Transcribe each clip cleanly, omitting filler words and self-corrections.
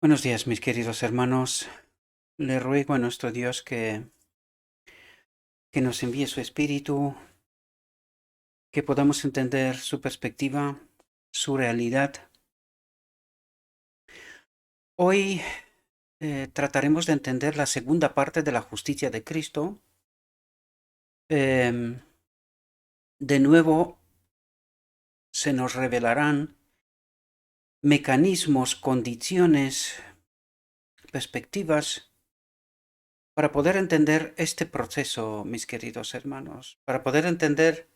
Buenos días, mis queridos hermanos. Le ruego a nuestro Dios que nos envíe su Espíritu, que podamos entender su perspectiva, su realidad. Hoy trataremos de entender la segunda parte de la justicia de Cristo. Em, de nuevo se nos revelarán mecanismos, condiciones, perspectivas para poder entender este proceso, mis queridos hermanos, para poder entender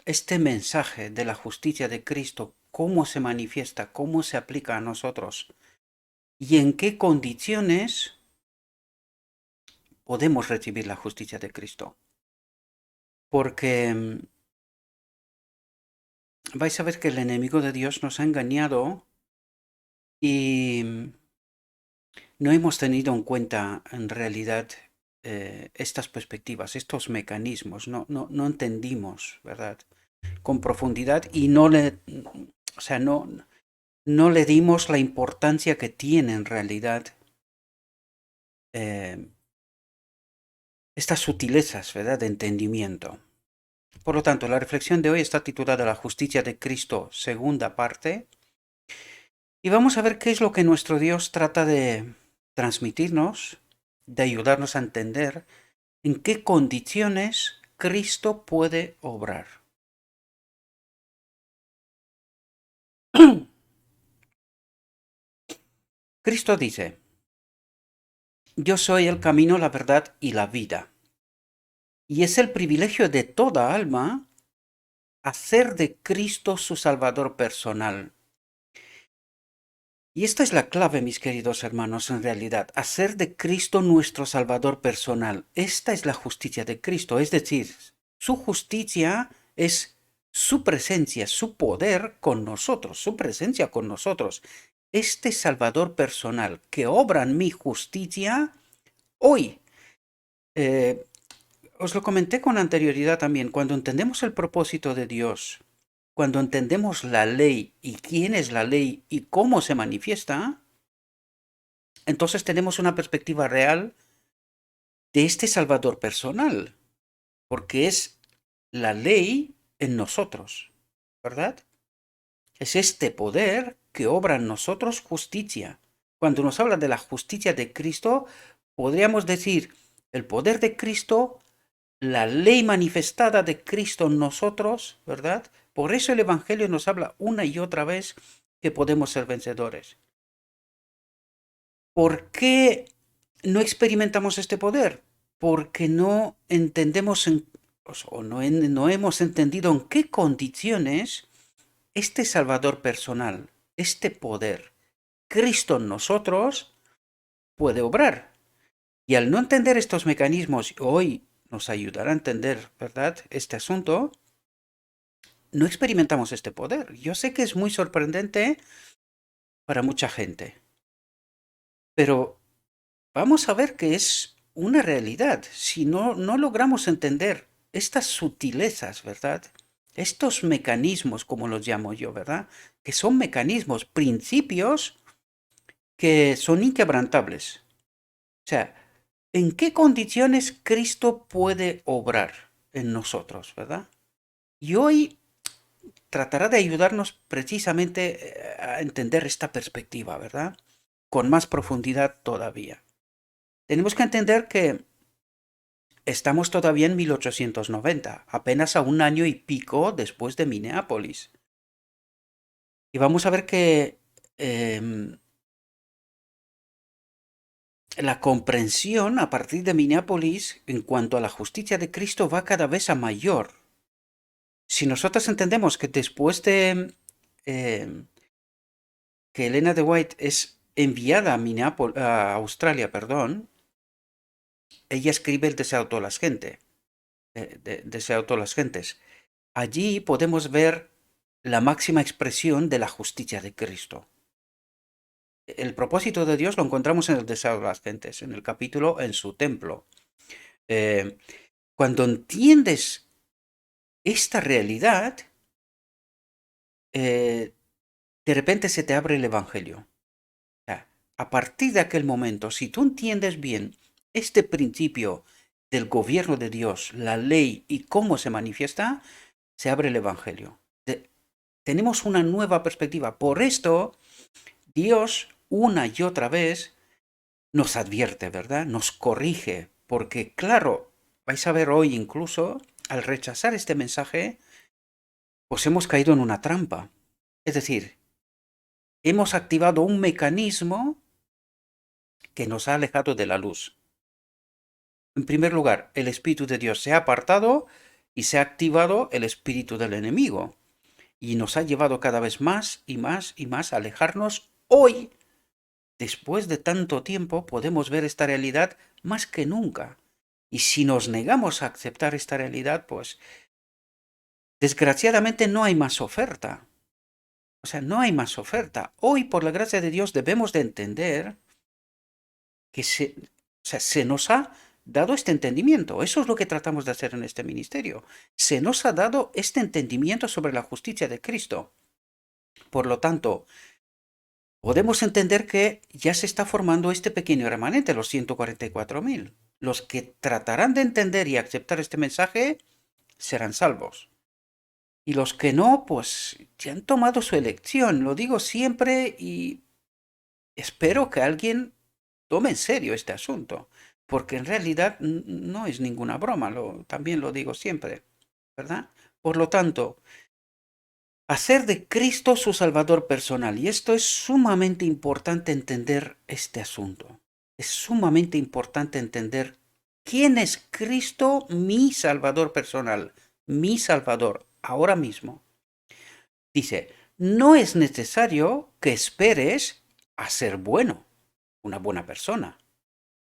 este mensaje de la justicia de Cristo, cómo se manifiesta, cómo se aplica a nosotros y en qué condiciones podemos recibir la justicia de Cristo. Porque vais a ver que el enemigo de Dios nos ha engañado y no hemos tenido en cuenta en realidad estas perspectivas, estos mecanismos, no entendimos, ¿verdad? Con profundidad y o sea, no le dimos la importancia que tiene en realidad eh, estas sutilezas, ¿verdad?, de entendimiento. Por lo tanto, la reflexión de hoy está titulada La justicia de Cristo, segunda parte, y vamos a ver qué es lo que nuestro Dios trata de transmitirnos, de ayudarnos a entender en qué condiciones Cristo puede obrar. Cristo dice, yo soy el camino, la verdad y la vida. Y es el privilegio de toda alma hacer de Cristo su Salvador personal. Y esta es la clave, mis queridos hermanos, en realidad, hacer de Cristo nuestro Salvador personal. Esta es la justicia de Cristo, es decir, su justicia es su presencia, su poder con nosotros, su presencia con nosotros. Este Salvador personal que obra en mi justicia hoy. Os lo comenté con anterioridad también, cuando entendemos el propósito de Dios, cuando entendemos la ley y quién es la ley y cómo se manifiesta, entonces tenemos una perspectiva real de este Salvador personal, porque es la ley en nosotros, ¿verdad? Es este poder que obra en nosotros justicia. Cuando nos habla de la justicia de Cristo, podríamos decir el poder de Cristo, la ley manifestada de Cristo en nosotros, ¿verdad? Por eso el Evangelio nos habla una y otra vez que podemos ser vencedores. ¿Por qué no experimentamos este poder? Porque no entendemos o no hemos entendido en qué condiciones este Salvador personal, este poder, Cristo en nosotros, puede obrar. Y al no entender estos mecanismos, hoy nos ayudará a entender, ¿verdad?, este asunto, no experimentamos este poder. Yo sé que es muy sorprendente para mucha gente, pero vamos a ver que es una realidad. Si no logramos entender estas sutilezas, ¿verdad? Estos mecanismos, como los llamo yo, ¿verdad? Que son mecanismos, principios que son inquebrantables. O sea, ¿en qué condiciones Cristo puede obrar en nosotros, ¿verdad? Y hoy tratará de ayudarnos precisamente a entender esta perspectiva, ¿verdad? Con más profundidad todavía. Tenemos que entender que estamos todavía en 1890, apenas a un año y pico después de Minneapolis. Y vamos a ver que la comprensión a partir de Minneapolis en cuanto a la justicia de Cristo va cada vez a mayor. Si nosotros entendemos que después de que Elena de White es enviada a Australia, perdón, ella escribe el Deseo a todas las gentes. Deseo a todas las gentes. Allí podemos ver la máxima expresión de la justicia de Cristo. El propósito de Dios lo encontramos en el Deseo de las gentes, en el capítulo en su templo. Cuando entiendes esta realidad, de repente se te abre el Evangelio. O sea, a partir de aquel momento, si tú entiendes bien este principio del gobierno de Dios, la ley y cómo se manifiesta, se abre el Evangelio. Tenemos una nueva perspectiva. Por esto, Dios una y otra vez nos advierte, ¿verdad? Nos corrige, porque claro, vais a ver hoy incluso, al rechazar este mensaje, pues hemos caído en una trampa. Es decir, hemos activado un mecanismo que nos ha alejado de la luz. En primer lugar, el Espíritu de Dios se ha apartado y se ha activado el espíritu del enemigo. Y nos ha llevado cada vez más y más y más a alejarnos. Hoy, después de tanto tiempo, podemos ver esta realidad más que nunca. Y si nos negamos a aceptar esta realidad, pues desgraciadamente no hay más oferta. O sea, no hay más oferta. Hoy, por la gracia de Dios, debemos de entender que se nos ha dado este entendimiento. Eso es lo que tratamos de hacer en este ministerio. Se nos ha dado este entendimiento sobre la justicia de Cristo. Por lo tanto, podemos entender que ya se está formando este pequeño remanente, los 144.000. Los que tratarán de entender y aceptar este mensaje serán salvos. Y los que no, pues ya han tomado su elección. Lo digo siempre y espero que alguien tome en serio este asunto. Porque en realidad no es ninguna broma, también lo digo siempre, ¿verdad? Por lo tanto, hacer de Cristo su Salvador personal. Y esto es sumamente importante entender este asunto. Es sumamente importante entender quién es Cristo, mi Salvador personal, mi Salvador, ahora mismo. Dice, no es necesario que esperes a ser bueno, una buena persona.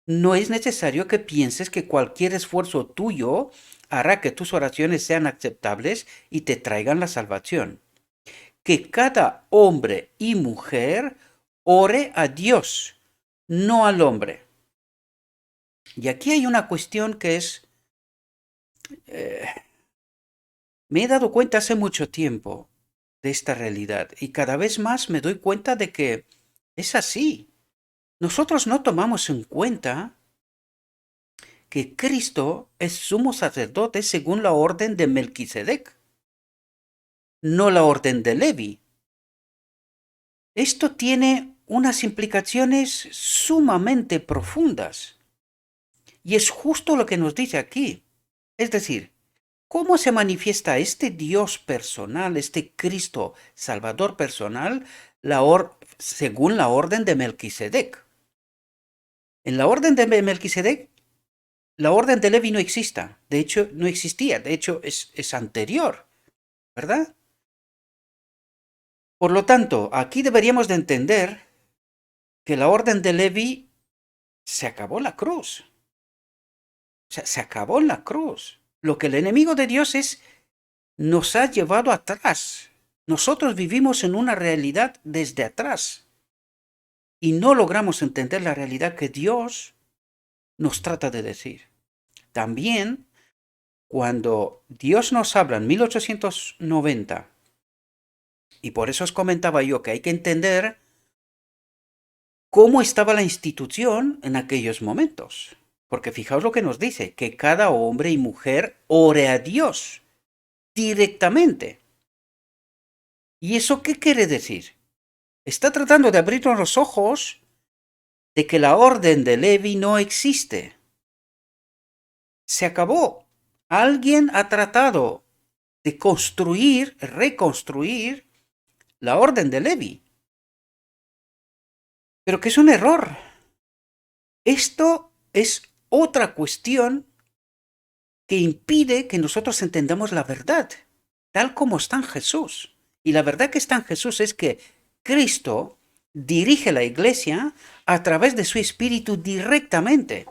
No es necesario que pienses que cualquier esfuerzo tuyo hará que tus oraciones sean aceptables y te traigan la salvación. Que cada hombre y mujer ore a Dios, no al hombre. Y aquí hay una cuestión que es... me he dado cuenta hace mucho tiempo de esta realidad y cada vez más me doy cuenta de que es así. Nosotros no tomamos en cuenta que Cristo es sumo sacerdote según la orden de Melquisedec, no la orden de Levi. Esto tiene unas implicaciones sumamente profundas. Y es justo lo que nos dice aquí. Es decir, ¿cómo se manifiesta este Dios personal, este Cristo Salvador personal, según la orden de Melquisedec? En la orden de Melquisedec, la orden de Levi no exista. De hecho, no existía. De hecho, es anterior. ¿Verdad? Por lo tanto, aquí deberíamos de entender que la orden de Levi se acabó en la cruz. O sea, se acabó en la cruz. Lo que el enemigo de Dios nos ha llevado atrás. Nosotros vivimos en una realidad desde atrás y no logramos entender la realidad que Dios nos trata de decir. También, cuando Dios nos habla en 1890, y por eso os comentaba yo que hay que entender cómo estaba la institución en aquellos momentos. Porque fijaos lo que nos dice, que cada hombre y mujer ore a Dios directamente. ¿Y eso qué quiere decir? Está tratando de abrirnos los ojos de que la orden de Levi no existe. Se acabó. Alguien ha tratado de reconstruir la orden de Levi. Pero que es un error. Esto es otra cuestión que impide que nosotros entendamos la verdad, tal como está en Jesús. Y la verdad que está en Jesús es que Cristo dirige la iglesia a través de su espíritu directamente.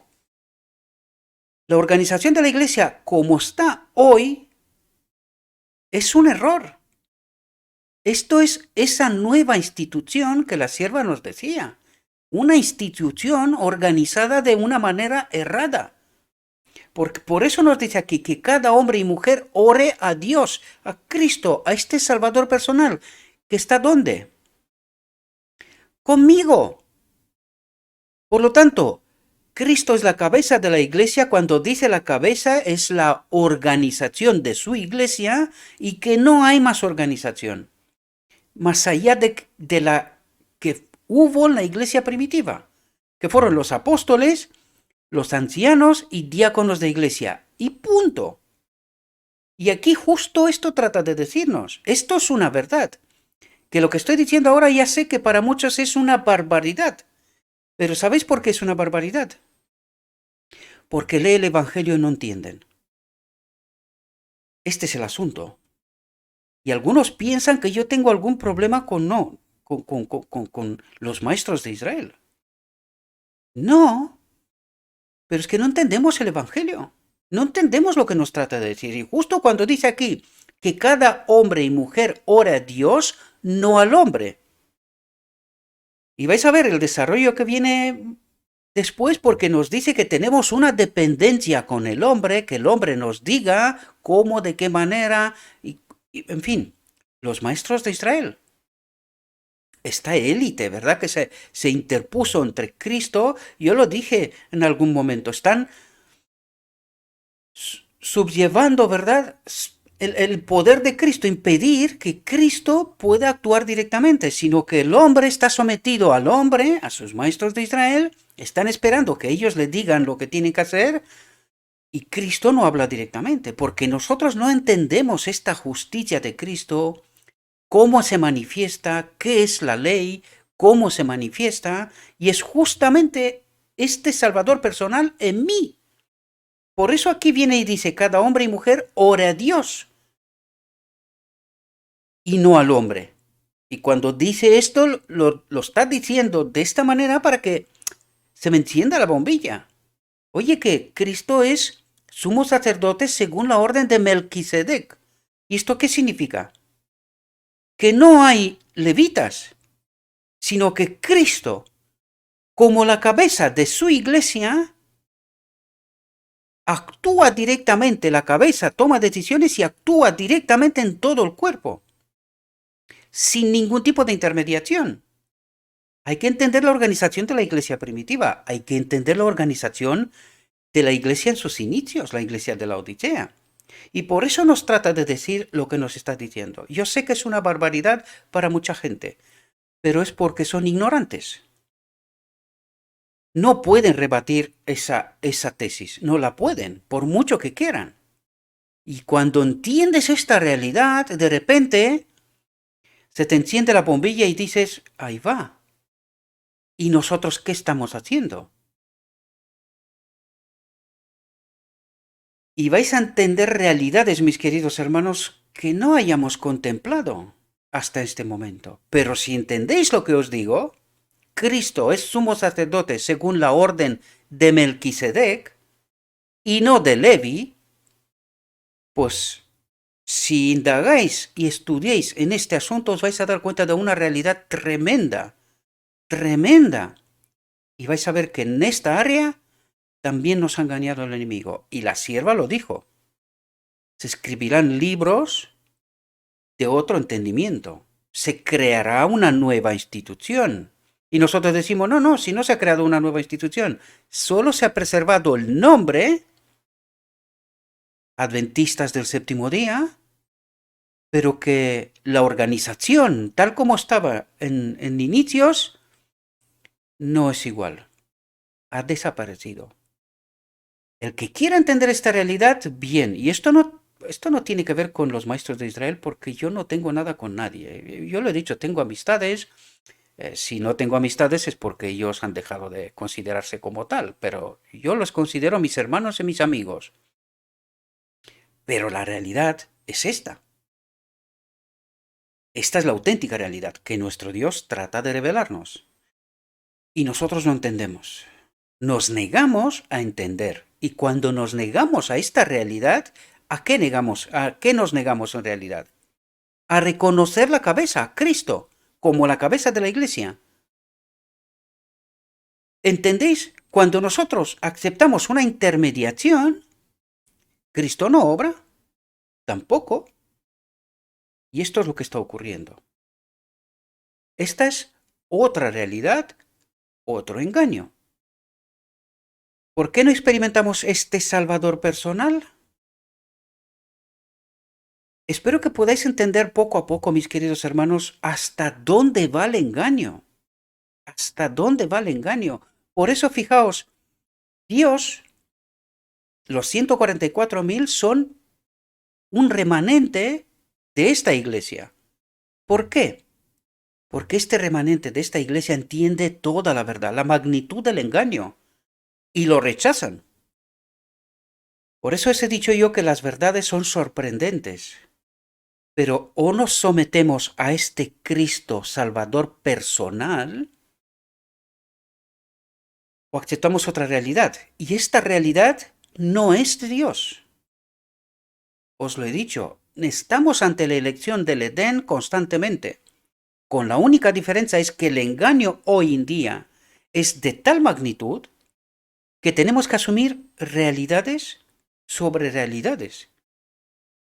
La organización de la iglesia como está hoy es un error. Esto es esa nueva institución que la sierva nos decía. Una institución organizada de una manera errada. Por eso nos dice aquí que cada hombre y mujer ore a Dios, a Cristo, a este Salvador personal, que está ¿dónde? Conmigo. Por lo tanto, Cristo es la cabeza de la iglesia. Cuando dice la cabeza, es la organización de su iglesia y que no hay más organización, más allá de la que hubo en la iglesia primitiva, que fueron los apóstoles, los ancianos y diáconos de iglesia. Y punto. Y aquí justo esto trata de decirnos. Esto es una verdad. Que lo que estoy diciendo ahora ya sé que para muchos es una barbaridad. Pero ¿sabéis por qué es una barbaridad? Porque lee el Evangelio y no entienden. Este es el asunto. Y algunos piensan que yo tengo algún problema con los maestros de Israel. No, pero es que no entendemos el Evangelio. No entendemos lo que nos trata de decir. Y justo cuando dice aquí que cada hombre y mujer ora a Dios, no al hombre. Y vais a ver el desarrollo que viene después, porque nos dice que tenemos una dependencia con el hombre, que el hombre nos diga cómo, de qué manera, en fin, los maestros de Israel. Esta élite, ¿verdad? Que se interpuso entre Cristo, yo lo dije en algún momento, están subyevando, ¿verdad? El poder de Cristo, impedir que Cristo pueda actuar directamente, sino que el hombre está sometido al hombre, a sus maestros de Israel, están esperando que ellos le digan lo que tienen que hacer, y Cristo no habla directamente, porque nosotros no entendemos esta justicia de Cristo, cómo se manifiesta, qué es la ley, cómo se manifiesta, y es justamente este Salvador personal en mí. Por eso aquí viene y dice, cada hombre y mujer ore a Dios y no al hombre. Y cuando dice esto, lo está diciendo de esta manera para que se me encienda la bombilla. Oye, que Cristo es sumo sacerdote según la orden de Melquisedec. ¿Y esto qué significa? Que no hay levitas, sino que Cristo, como la cabeza de su iglesia, actúa directamente, la cabeza toma decisiones y actúa directamente en todo el cuerpo, sin ningún tipo de intermediación. Hay que entender la organización de la iglesia primitiva, hay que entender la organización de la iglesia en sus inicios, la iglesia de la Odisea. Y por eso nos trata de decir lo que nos está diciendo. Yo sé que es una barbaridad para mucha gente, pero es porque son ignorantes. No pueden rebatir esa tesis, no la pueden, por mucho que quieran. Y cuando entiendes esta realidad, de repente se te enciende la bombilla y dices, ahí va. ¿Y nosotros qué estamos haciendo? Y vais a entender realidades, mis queridos hermanos, que no hayamos contemplado hasta este momento. Pero si entendéis lo que os digo, Cristo es sumo sacerdote según la orden de Melquisedec y no de Levi, pues si indagáis y estudiáis en este asunto os vais a dar cuenta de una realidad tremenda, tremenda. Y vais a ver que en esta área también nos ha engañado el enemigo. Y la sierva lo dijo. Se escribirán libros de otro entendimiento. Se creará una nueva institución. Y nosotros decimos, no, no, si no se ha creado una nueva institución, solo se ha preservado el nombre, Adventistas del Séptimo Día, pero que la organización, tal como estaba en inicios, no es igual. Ha desaparecido. El que quiera entender esta realidad, bien. Y esto no tiene que ver con los maestros de Israel, porque yo no tengo nada con nadie. Yo lo he dicho, tengo amistades. Si no tengo amistades es porque ellos han dejado de considerarse como tal, pero yo los considero mis hermanos y mis amigos. Pero la realidad es esta. Esta es la auténtica realidad que nuestro Dios trata de revelarnos. Y nosotros no entendemos. Nos negamos a entender. Y cuando nos negamos a esta realidad, ¿a qué negamos? ¿A qué nos negamos en realidad? A reconocer la cabeza, Cristo, como la cabeza de la iglesia. ¿Entendéis? Cuando nosotros aceptamos una intermediación, Cristo no obra, tampoco. Y esto es lo que está ocurriendo. Esta es otra realidad, otro engaño. ¿Por qué no experimentamos este Salvador personal? Espero que podáis entender poco a poco, mis queridos hermanos, hasta dónde va el engaño. Hasta dónde va el engaño. Por eso, fijaos, Dios, los 144.000 son un remanente de esta iglesia. ¿Por qué? Porque este remanente de esta iglesia entiende toda la verdad, la magnitud del engaño, y lo rechazan. Por eso os he dicho yo que las verdades son sorprendentes. Pero o nos sometemos a este Cristo Salvador personal, o aceptamos otra realidad. Y esta realidad no es de Dios. Os lo he dicho, estamos ante la elección del Edén constantemente. Con la única diferencia es que el engaño hoy en día es de tal magnitud que tenemos que asumir realidades sobre realidades.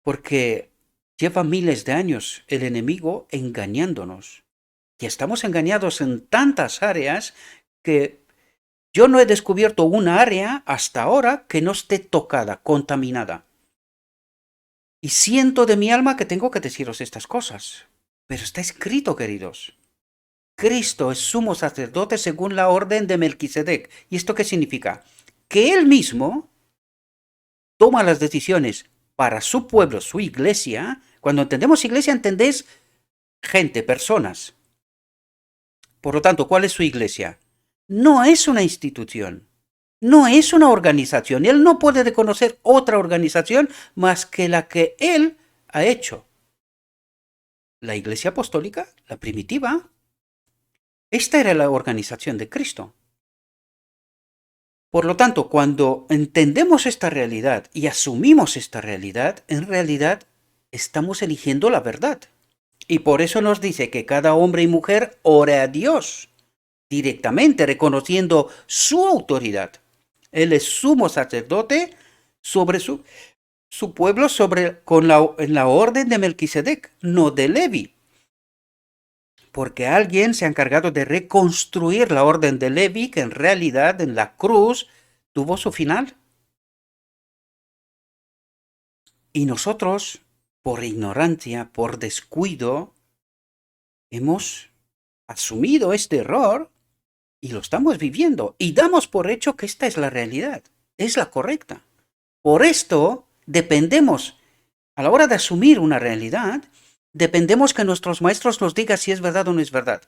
Porque lleva miles de años el enemigo engañándonos. Y estamos engañados en tantas áreas que yo no he descubierto una área hasta ahora que no esté tocada, contaminada. Y siento de mi alma que tengo que deciros estas cosas. Pero está escrito, queridos. Cristo es sumo sacerdote según la orden de Melquisedec. ¿Y esto qué significa? Que él mismo toma las decisiones para su pueblo, su iglesia. Cuando entendemos iglesia, entendéis gente, personas. Por lo tanto, ¿cuál es su iglesia? No es una institución, no es una organización. Él no puede reconocer otra organización más que la que él ha hecho. La iglesia apostólica, la primitiva, esta era la organización de Cristo. Por lo tanto, cuando entendemos esta realidad y asumimos esta realidad, en realidad estamos eligiendo la verdad. Y por eso nos dice que cada hombre y mujer ore a Dios directamente, reconociendo su autoridad. Él es sumo sacerdote sobre su pueblo en la orden de Melquisedec, no de Levi. Porque alguien se ha encargado de reconstruir la orden de Levi, que en realidad en la cruz tuvo su final. Y nosotros, por ignorancia, por descuido, hemos asumido este error y lo estamos viviendo. Y damos por hecho que esta es la realidad, es la correcta. Por esto dependemos, a la hora de asumir una realidad, dependemos que nuestros maestros nos digan si es verdad o no es verdad.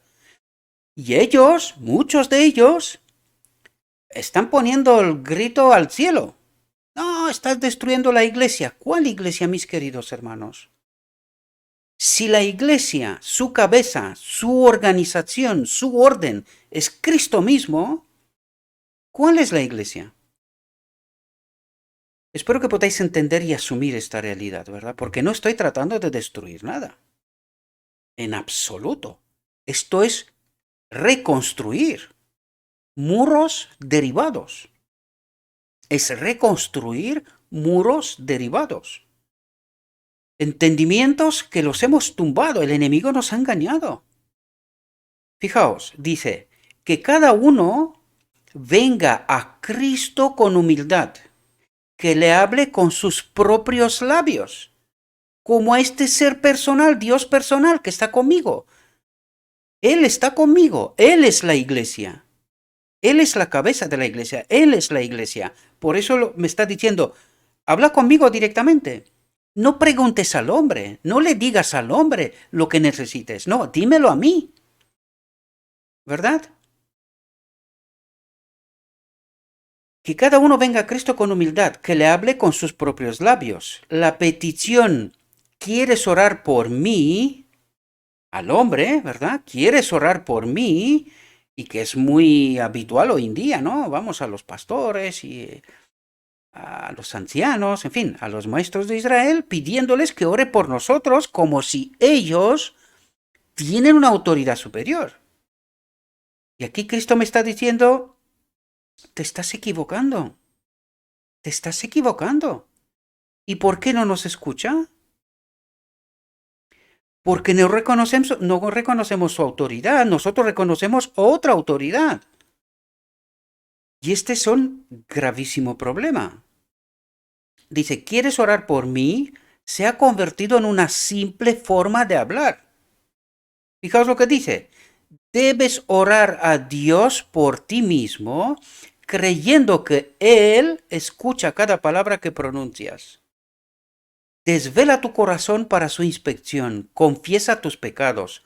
Y ellos, muchos de ellos, están poniendo el grito al cielo. No, estás destruyendo la iglesia. ¿Cuál iglesia, mis queridos hermanos? Si la iglesia, su cabeza, su organización, su orden es Cristo mismo, ¿cuál es la iglesia? Espero que podáis entender y asumir esta realidad, ¿verdad? Porque no estoy tratando de destruir nada. En absoluto. Esto es reconstruir muros derivados. Es reconstruir muros derivados. Entendimientos que los hemos tumbado. El enemigo nos ha engañado. Fijaos, dice que cada uno venga a Cristo con humildad, que le hable con sus propios labios, como a este ser personal, Dios personal que está conmigo. Él está conmigo, Él es la iglesia. Él es la cabeza de la iglesia, Él es la iglesia. Por eso me está diciendo, habla conmigo directamente. No preguntes al hombre, no le digas al hombre lo que necesites, no, dímelo a mí. ¿Verdad? Que cada uno venga a Cristo con humildad, que le hable con sus propios labios. La petición, ¿quieres orar por mí? Al hombre, ¿verdad? ¿Quieres orar por mí? Y que es muy habitual hoy en día, ¿no? Vamos a los pastores y a los ancianos, en fin, a los maestros de Israel, pidiéndoles que ore por nosotros como si ellos tienen una autoridad superior. Y aquí Cristo me está diciendo, te estás equivocando. Te estás equivocando. ¿Y por qué no nos escucha? Porque no reconocemos su autoridad, nosotros reconocemos otra autoridad. Y este es un gravísimo problema. Dice, ¿quieres orar por mí? Se ha convertido en una simple forma de hablar. Fijaos lo que dice. Debes orar a Dios por ti mismo, creyendo que Él escucha cada palabra que pronuncias. Desvela tu corazón para su inspección, confiesa tus pecados,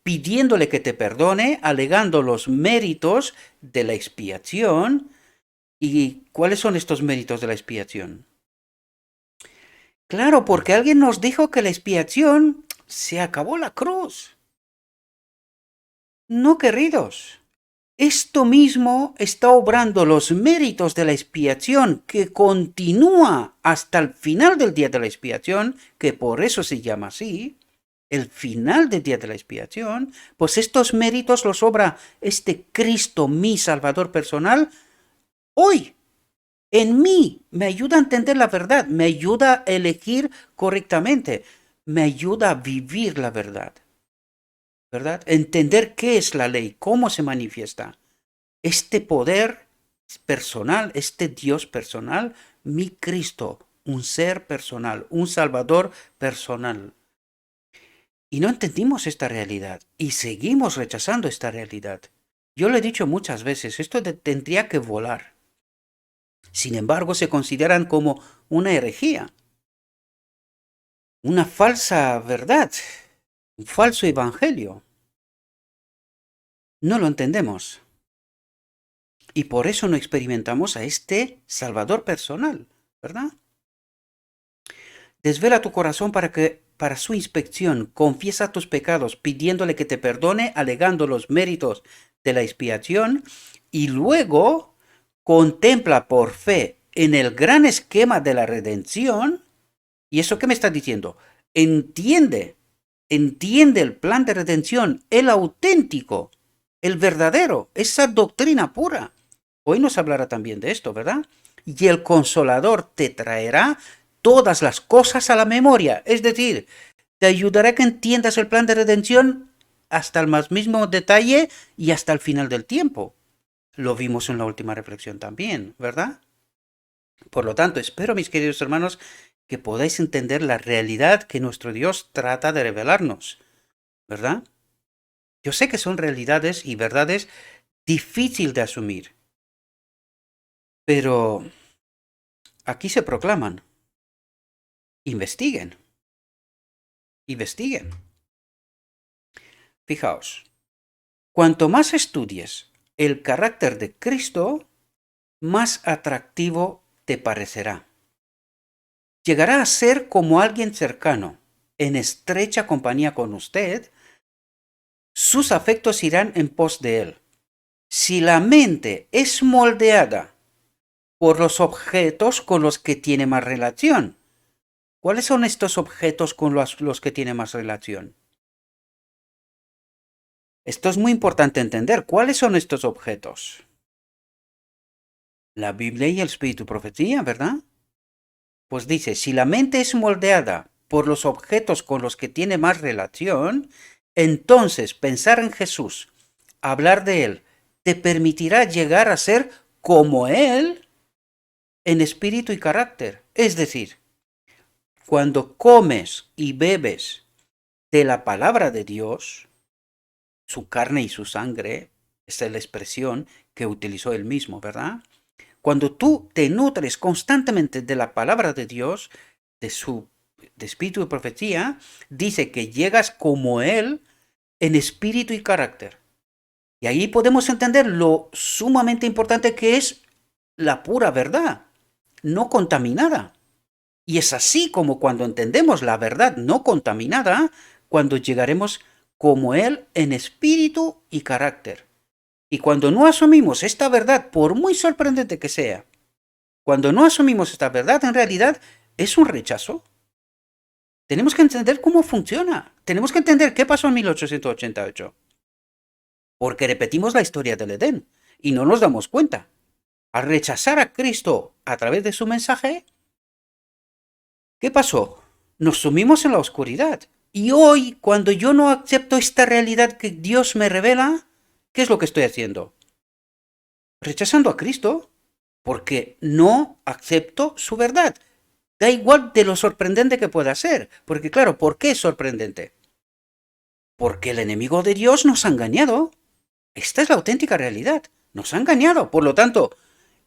pidiéndole que te perdone, alegando los méritos de la expiación. ¿Y cuáles son estos méritos de la expiación? Claro, porque alguien nos dijo que la expiación se acabó la cruz. No, queridos. Esto mismo está obrando los méritos de la expiación que continúa hasta el final del día de la expiación, que por eso se llama así, el final del día de la expiación, pues estos méritos los obra este Cristo, mi Salvador personal, hoy, en mí. Me ayuda a entender la verdad, me ayuda a elegir correctamente, me ayuda a vivir la verdad, ¿verdad? Entender qué es la ley, cómo se manifiesta. Este poder personal, este Dios personal, mi Cristo, un ser personal, un Salvador personal. Y no entendimos esta realidad y seguimos rechazando esta realidad. Yo lo he dicho muchas veces, esto tendría que volar. Sin embargo, se consideran como una herejía, una falsa verdad, un falso evangelio. No lo entendemos. Y por eso no experimentamos a este Salvador personal, ¿verdad? Desvela tu corazón para su inspección, confiesa tus pecados, pidiéndole que te perdone, alegando los méritos de la expiación, y luego contempla por fe en el gran esquema de la redención. ¿Y eso qué me está diciendo? Entiende el plan de redención, el auténtico, el verdadero, esa doctrina pura. Hoy nos hablará también de esto, ¿verdad? Y el Consolador te traerá todas las cosas a la memoria, es decir, te ayudará a que entiendas el plan de redención hasta el más mismo detalle y hasta el final del tiempo. Lo vimos en la última reflexión también, ¿verdad? Por lo tanto, espero, mis queridos hermanos, que podáis entender la realidad que nuestro Dios trata de revelarnos, ¿verdad? Yo sé que son realidades y verdades difíciles de asumir, pero aquí se proclaman. Investiguen. Investiguen. Fijaos, cuanto más estudies el carácter de Cristo, más atractivo te parecerá. Llegará a ser como alguien cercano, en estrecha compañía con usted. Sus afectos irán en pos de él. Si la mente es moldeada por los objetos con los que tiene más relación, ¿cuáles son estos objetos con los que tiene más relación? Esto es muy importante entender. ¿Cuáles son estos objetos? La Biblia y el Espíritu Profecía, ¿verdad? Pues dice, si la mente es moldeada por los objetos con los que tiene más relación, entonces pensar en Jesús, hablar de Él, te permitirá llegar a ser como Él en espíritu y carácter. Es decir, cuando comes y bebes de la palabra de Dios, su carne y su sangre, esta es la expresión que utilizó él mismo, ¿verdad? Cuando tú te nutres constantemente de la palabra de Dios, de espíritu de profecía, dice que llegas como Él en espíritu y carácter. Y ahí podemos entender lo sumamente importante que es la pura verdad, no contaminada. Y es así como cuando entendemos la verdad no contaminada, cuando llegaremos como Él en espíritu y carácter. Y cuando no asumimos esta verdad, por muy sorprendente que sea, cuando no asumimos esta verdad, en realidad es un rechazo. Tenemos que entender cómo funciona. Tenemos que entender qué pasó en 1888. Porque repetimos la historia del Edén y no nos damos cuenta. Al rechazar a Cristo a través de su mensaje, ¿qué pasó? Nos sumimos en la oscuridad. Y hoy, cuando yo no acepto esta realidad que Dios me revela, ¿qué es lo que estoy haciendo? rechazando a Cristo porque no acepto su verdad. Da igual de lo sorprendente que pueda ser, porque claro, ¿por qué es sorprendente? Porque el enemigo de Dios nos ha engañado. Esta es la auténtica realidad. Nos ha engañado. Por lo tanto,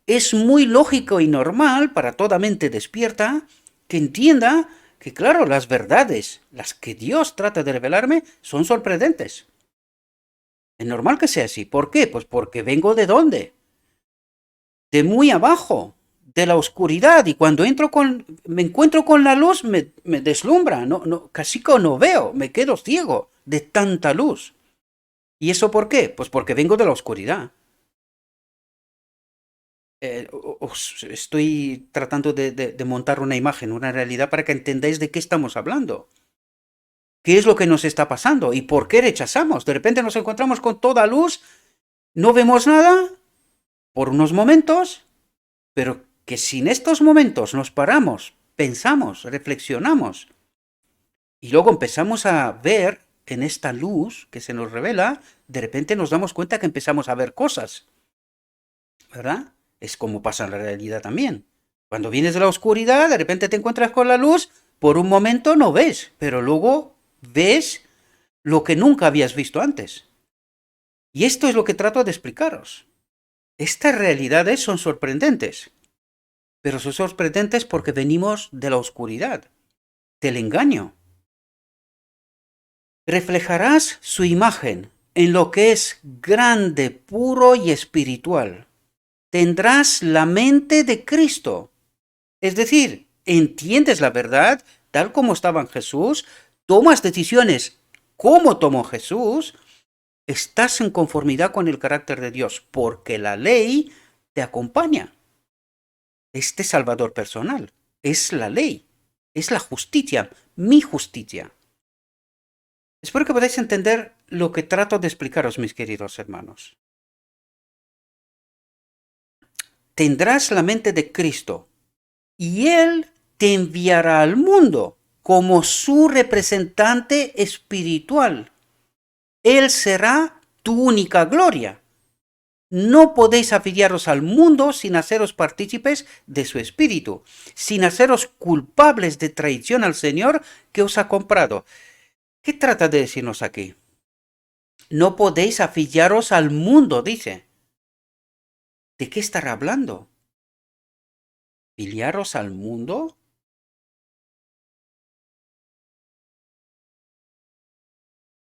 es muy lógico y normal para toda mente despierta que entienda que, claro, las verdades, las que Dios trata de revelarme, son sorprendentes. Es normal que sea así. ¿Por qué? Pues porque vengo de dónde? De muy abajo, de la oscuridad. Y cuando me encuentro con la luz, me deslumbra. Casi que no veo. Me quedo ciego de tanta luz. ¿Y eso por qué? Pues porque vengo de la oscuridad. Os estoy tratando de montar una imagen, una realidad para que entendáis de qué estamos hablando. ¿Qué es lo que nos está pasando? ¿Y por qué rechazamos? De repente nos encontramos con toda luz, no vemos nada por unos momentos, pero que si en estos momentos nos paramos, pensamos, reflexionamos y luego empezamos a ver en esta luz que se nos revela, de repente nos damos cuenta que empezamos a ver cosas, ¿verdad? Es como pasa en la realidad también. Cuando vienes de la oscuridad, de repente te encuentras con la luz, por un momento no ves, pero luego ves lo que nunca habías visto antes. Y esto es lo que trato de explicaros. Estas realidades son sorprendentes, pero son sorprendentes porque venimos de la oscuridad, del engaño. Reflejarás su imagen en lo que es grande, puro y espiritual. Tendrás la mente de Cristo. Es decir, entiendes la verdad tal como estaba en Jesús, tomas decisiones como tomó Jesús, estás en conformidad con el carácter de Dios, porque la ley te acompaña. Este Salvador personal es la ley, es la justicia, mi justicia. Espero que podáis entender lo que trato de explicaros, mis queridos hermanos. Tendrás la mente de Cristo y Él te enviará al mundo como su representante espiritual. Él será tu única gloria. No podéis afiliaros al mundo sin haceros partícipes de su espíritu, sin haceros culpables de traición al Señor que os ha comprado. ¿Qué trata de decirnos aquí? No podéis afiliaros al mundo, dice. ¿De qué estará hablando? ¿Afiliaros al mundo?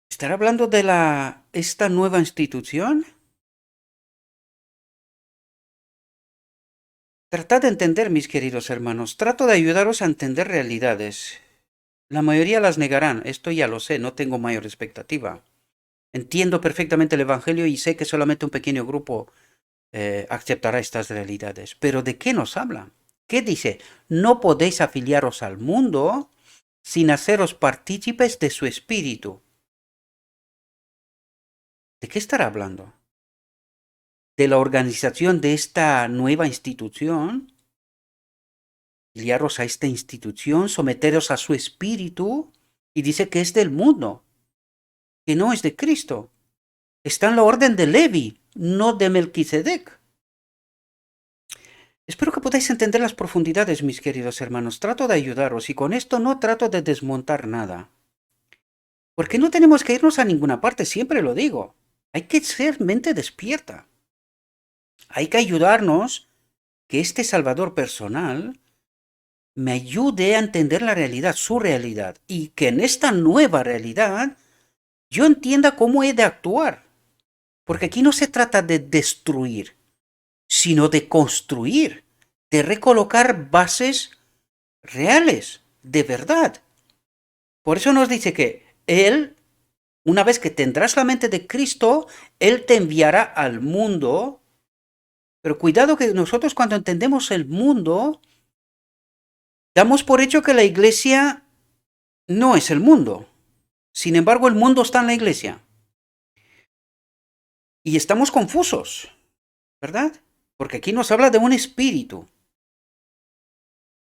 ¿Estará hablando de esta nueva institución? Tratad de entender, mis queridos hermanos. Trato de ayudaros a entender realidades. La mayoría las negarán, esto ya lo sé, no tengo mayor expectativa. Entiendo perfectamente el Evangelio y sé que solamente un pequeño grupo aceptará estas realidades. Pero ¿de qué nos habla? ¿Qué dice? No podéis afiliaros al mundo sin haceros partícipes de su espíritu. ¿De qué estará hablando? ¿De la organización de esta nueva institución? Afiliaros a esta institución, someteros a su espíritu, y dice que es del mundo, que no es de Cristo. Está en la orden de Levi, no de Melquisedec. Espero que podáis entender las profundidades, mis queridos hermanos. Trato de ayudaros y con esto no trato de desmontar nada. Porque no tenemos que irnos a ninguna parte, siempre lo digo. Hay que ser mente despierta. Hay que ayudarnos que este Salvador personal me ayude a entender la realidad, su realidad, y que en esta nueva realidad yo entienda cómo he de actuar. Porque aquí no se trata de destruir, sino de construir, de recolocar bases reales, de verdad. Por eso nos dice que Él, una vez que tendrás la mente de Cristo, Él te enviará al mundo. Pero cuidado que nosotros cuando entendemos el mundo, damos por hecho que la iglesia no es el mundo. Sin embargo, el mundo está en la iglesia. Y estamos confusos, ¿verdad? Porque aquí nos habla de un espíritu,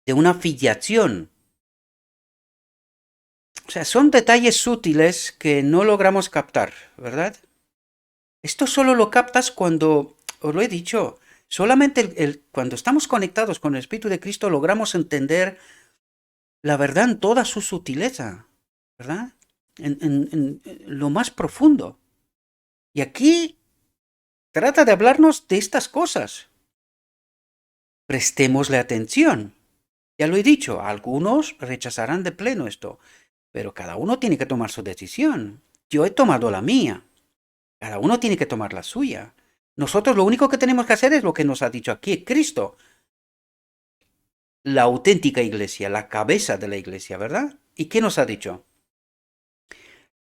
de una filiación. O sea, son detalles sutiles que no logramos captar, ¿verdad? Esto solo lo captas cuando os lo he dicho, solamente cuando estamos conectados con el Espíritu de Cristo logramos entender la verdad en toda su sutileza, ¿verdad? En lo más profundo. Y aquí trata de hablarnos de estas cosas. Prestémosle atención. Ya lo he dicho, algunos rechazarán de pleno esto, pero cada uno tiene que tomar su decisión. Yo he tomado la mía. Cada uno tiene que tomar la suya. Nosotros lo único que tenemos que hacer es lo que nos ha dicho aquí Cristo, la auténtica iglesia, la cabeza de la iglesia, ¿verdad? ¿Y qué nos ha dicho?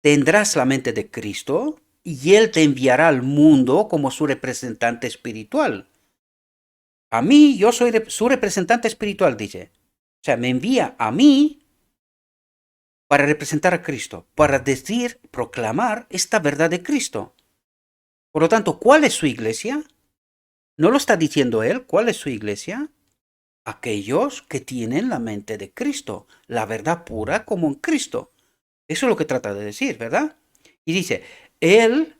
Tendrás la mente de Cristo y Él te enviará al mundo como su representante espiritual. A mí, yo soy su representante espiritual, dice. O sea, me envía a mí para representar a Cristo, para decir, proclamar esta verdad de Cristo. Por lo tanto, ¿cuál es su iglesia? ¿No lo está diciendo Él? ¿Cuál es su iglesia? Aquellos que tienen la mente de Cristo, la verdad pura como en Cristo. Eso es lo que trata de decir, ¿verdad? Y dice, Él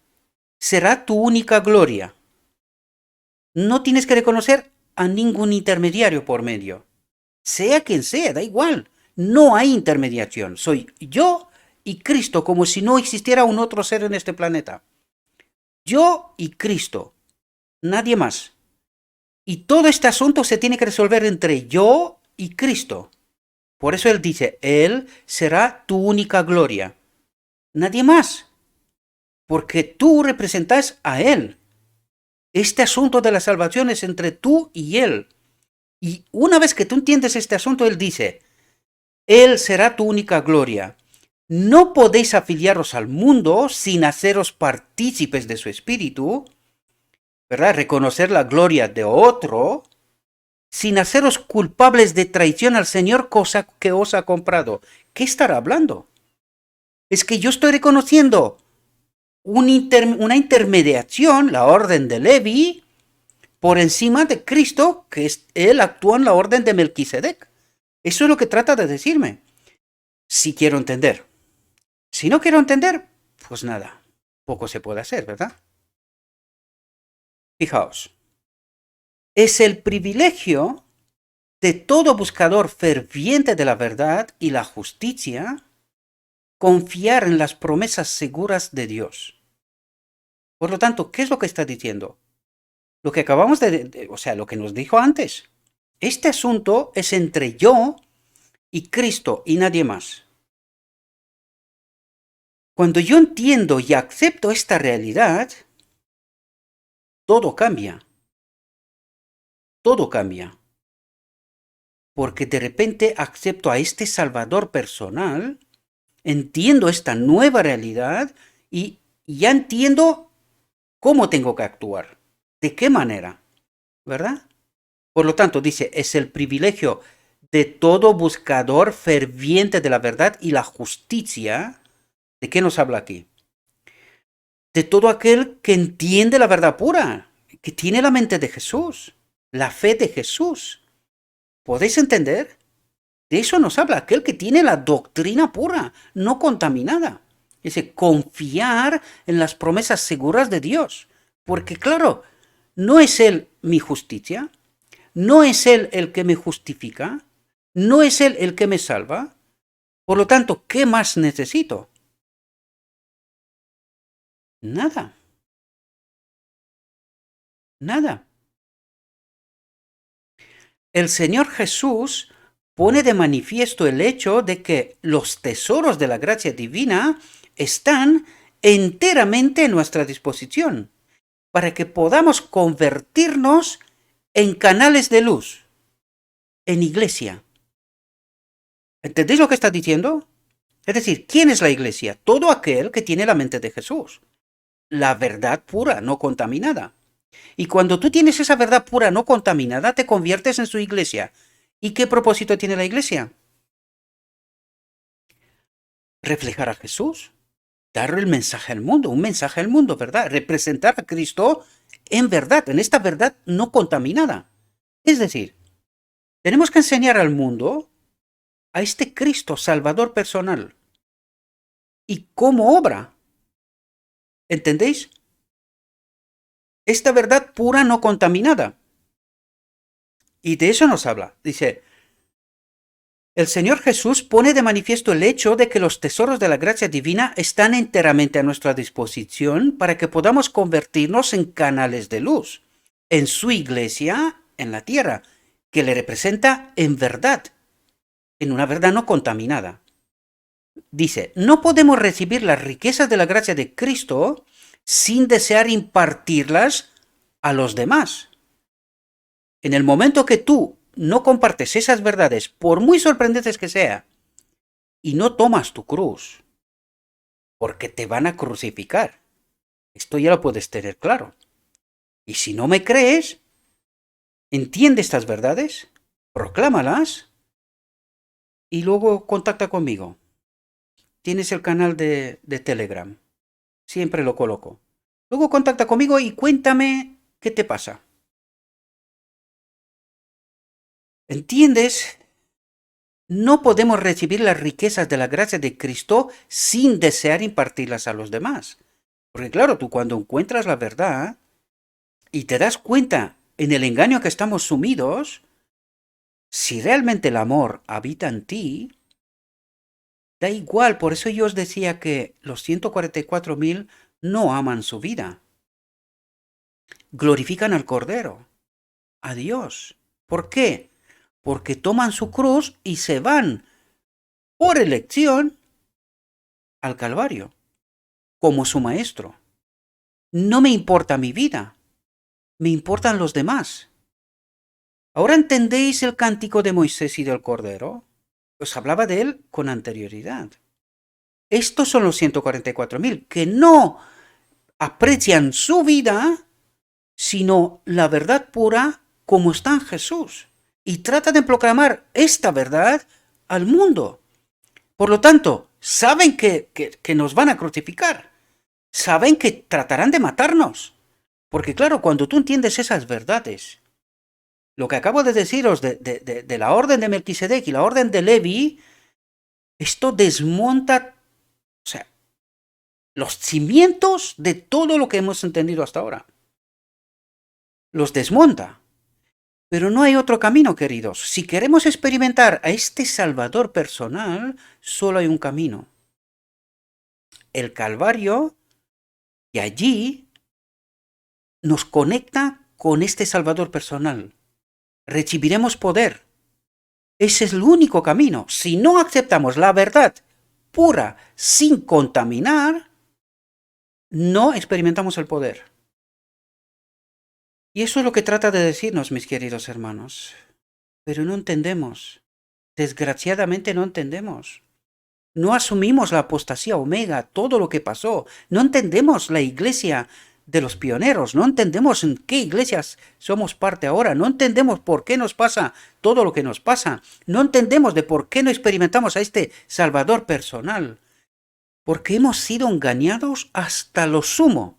será tu única gloria. No tienes que reconocer a ningún intermediario por medio. Sea quien sea, da igual. No hay intermediación. Soy yo y Cristo, como si no existiera un otro ser en este planeta. Yo y Cristo. Nadie más. Y todo este asunto se tiene que resolver entre yo y Cristo. Por eso Él dice, Él será tu única gloria. Nadie más. Porque tú representas a Él. Este asunto de la salvación es entre tú y Él. Y una vez que tú entiendes este asunto, Él dice, Él será tu única gloria. No podéis afiliaros al mundo sin haceros partícipes de su espíritu, ¿verdad? Reconocer la gloria de otro, sin haceros culpables de traición al Señor, cosa que os ha comprado. ¿Qué estará hablando? Es que yo estoy reconociendo una intermediación, la orden de Levi, por encima de Cristo, que Él actúa en la orden de Melquisedec. Eso es lo que trata de decirme. Si quiero entender. Si no quiero entender, pues nada, poco se puede hacer, ¿verdad? Fijaos, es el privilegio de todo buscador ferviente de la verdad y la justicia confiar en las promesas seguras de Dios. Por lo tanto, ¿qué es lo que está diciendo? Lo que acabamos o sea, lo que nos dijo antes. Este asunto es entre yo y Cristo y nadie más. Cuando yo entiendo y acepto esta realidad, todo cambia. Todo cambia. Porque de repente acepto a este Salvador personal, entiendo esta nueva realidad y ya entiendo cómo tengo que actuar, de qué manera, ¿verdad? Por lo tanto, dice, es el privilegio de todo buscador ferviente de la verdad y la justicia. ¿De qué nos habla aquí? De todo aquel que entiende la verdad pura, que tiene la mente de Jesús, la fe de Jesús. ¿Podéis entender? De eso nos habla aquel que tiene la doctrina pura, no contaminada. Dice, confiar en las promesas seguras de Dios. Porque claro, no es Él mi justicia, no es Él el que me justifica, no es Él el que me salva. Por lo tanto, ¿qué más necesito? Nada, nada. El Señor Jesús pone de manifiesto el hecho de que los tesoros de la gracia divina están enteramente en nuestra disposición, para que podamos convertirnos en canales de luz, en iglesia. ¿Entendéis lo que está diciendo? Es decir, ¿quién es la iglesia? Todo aquel que tiene la mente de Jesús, la verdad pura, no contaminada. Y cuando tú tienes esa verdad pura, no contaminada, te conviertes en su iglesia. ¿Y qué propósito tiene la iglesia? Reflejar a Jesús, dar el mensaje al mundo, un mensaje al mundo, ¿verdad? Representar a Cristo en verdad, en esta verdad no contaminada. Es decir, tenemos que enseñar al mundo a este Cristo Salvador personal y cómo obra. ¿Entendéis? Esta verdad pura, no contaminada. Y de eso nos habla. Dice, el Señor Jesús pone de manifiesto el hecho de que los tesoros de la gracia divina están enteramente a nuestra disposición para que podamos convertirnos en canales de luz en su iglesia en la tierra, que le representa en verdad, en una verdad no contaminada. Dice, no podemos recibir las riquezas de la gracia de Cristo sin desear impartirlas a los demás. En el momento que tú no compartes esas verdades, por muy sorprendentes que sea, y no tomas tu cruz, porque te van a crucificar. Esto ya lo puedes tener claro. Y si no me crees, entiende estas verdades, proclámalas y luego contacta conmigo. Tienes el canal de Telegram. Siempre lo coloco. Luego contacta conmigo y cuéntame qué te pasa. ¿Entiendes? No podemos recibir las riquezas de la gracia de Cristo sin desear impartirlas a los demás. Porque claro, tú cuando encuentras la verdad y te das cuenta en el engaño que estamos sumidos, si realmente el amor habita en ti, da igual. Por eso yo os decía que los 144.000 no aman su vida. Glorifican al Cordero, a Dios. ¿Por qué? Porque toman su cruz y se van por elección al Calvario, como su maestro. No me importa mi vida, me importan los demás. ¿Ahora entendéis el cántico de Moisés y del Cordero? Os hablaba de él con anterioridad. Estos son los 144.000 que no aprecian su vida, sino la verdad pura como está en Jesús. Y tratan de proclamar esta verdad al mundo. Por lo tanto, saben que nos van a crucificar. Saben que tratarán de matarnos. Porque claro, cuando tú entiendes esas verdades, lo que acabo de deciros de la orden de Melquisedec y la orden de Levi, esto desmonta, o sea, los cimientos de todo lo que hemos entendido hasta ahora. Los desmonta. Pero no hay otro camino, queridos. Si queremos experimentar a este Salvador personal, solo hay un camino. El Calvario, y allí nos conecta con este Salvador personal. Recibiremos poder. Ese es el único camino. Si no aceptamos la verdad pura, sin contaminar, no experimentamos el poder. Y eso es lo que trata de decirnos, mis queridos hermanos. Pero no entendemos. Desgraciadamente no entendemos. No asumimos la apostasía omega, todo lo que pasó. No entendemos la iglesia de los pioneros. No entendemos en qué iglesias somos parte ahora. No entendemos por qué nos pasa todo lo que nos pasa. No entendemos de por qué no experimentamos a este Salvador personal. Porque hemos sido engañados hasta lo sumo.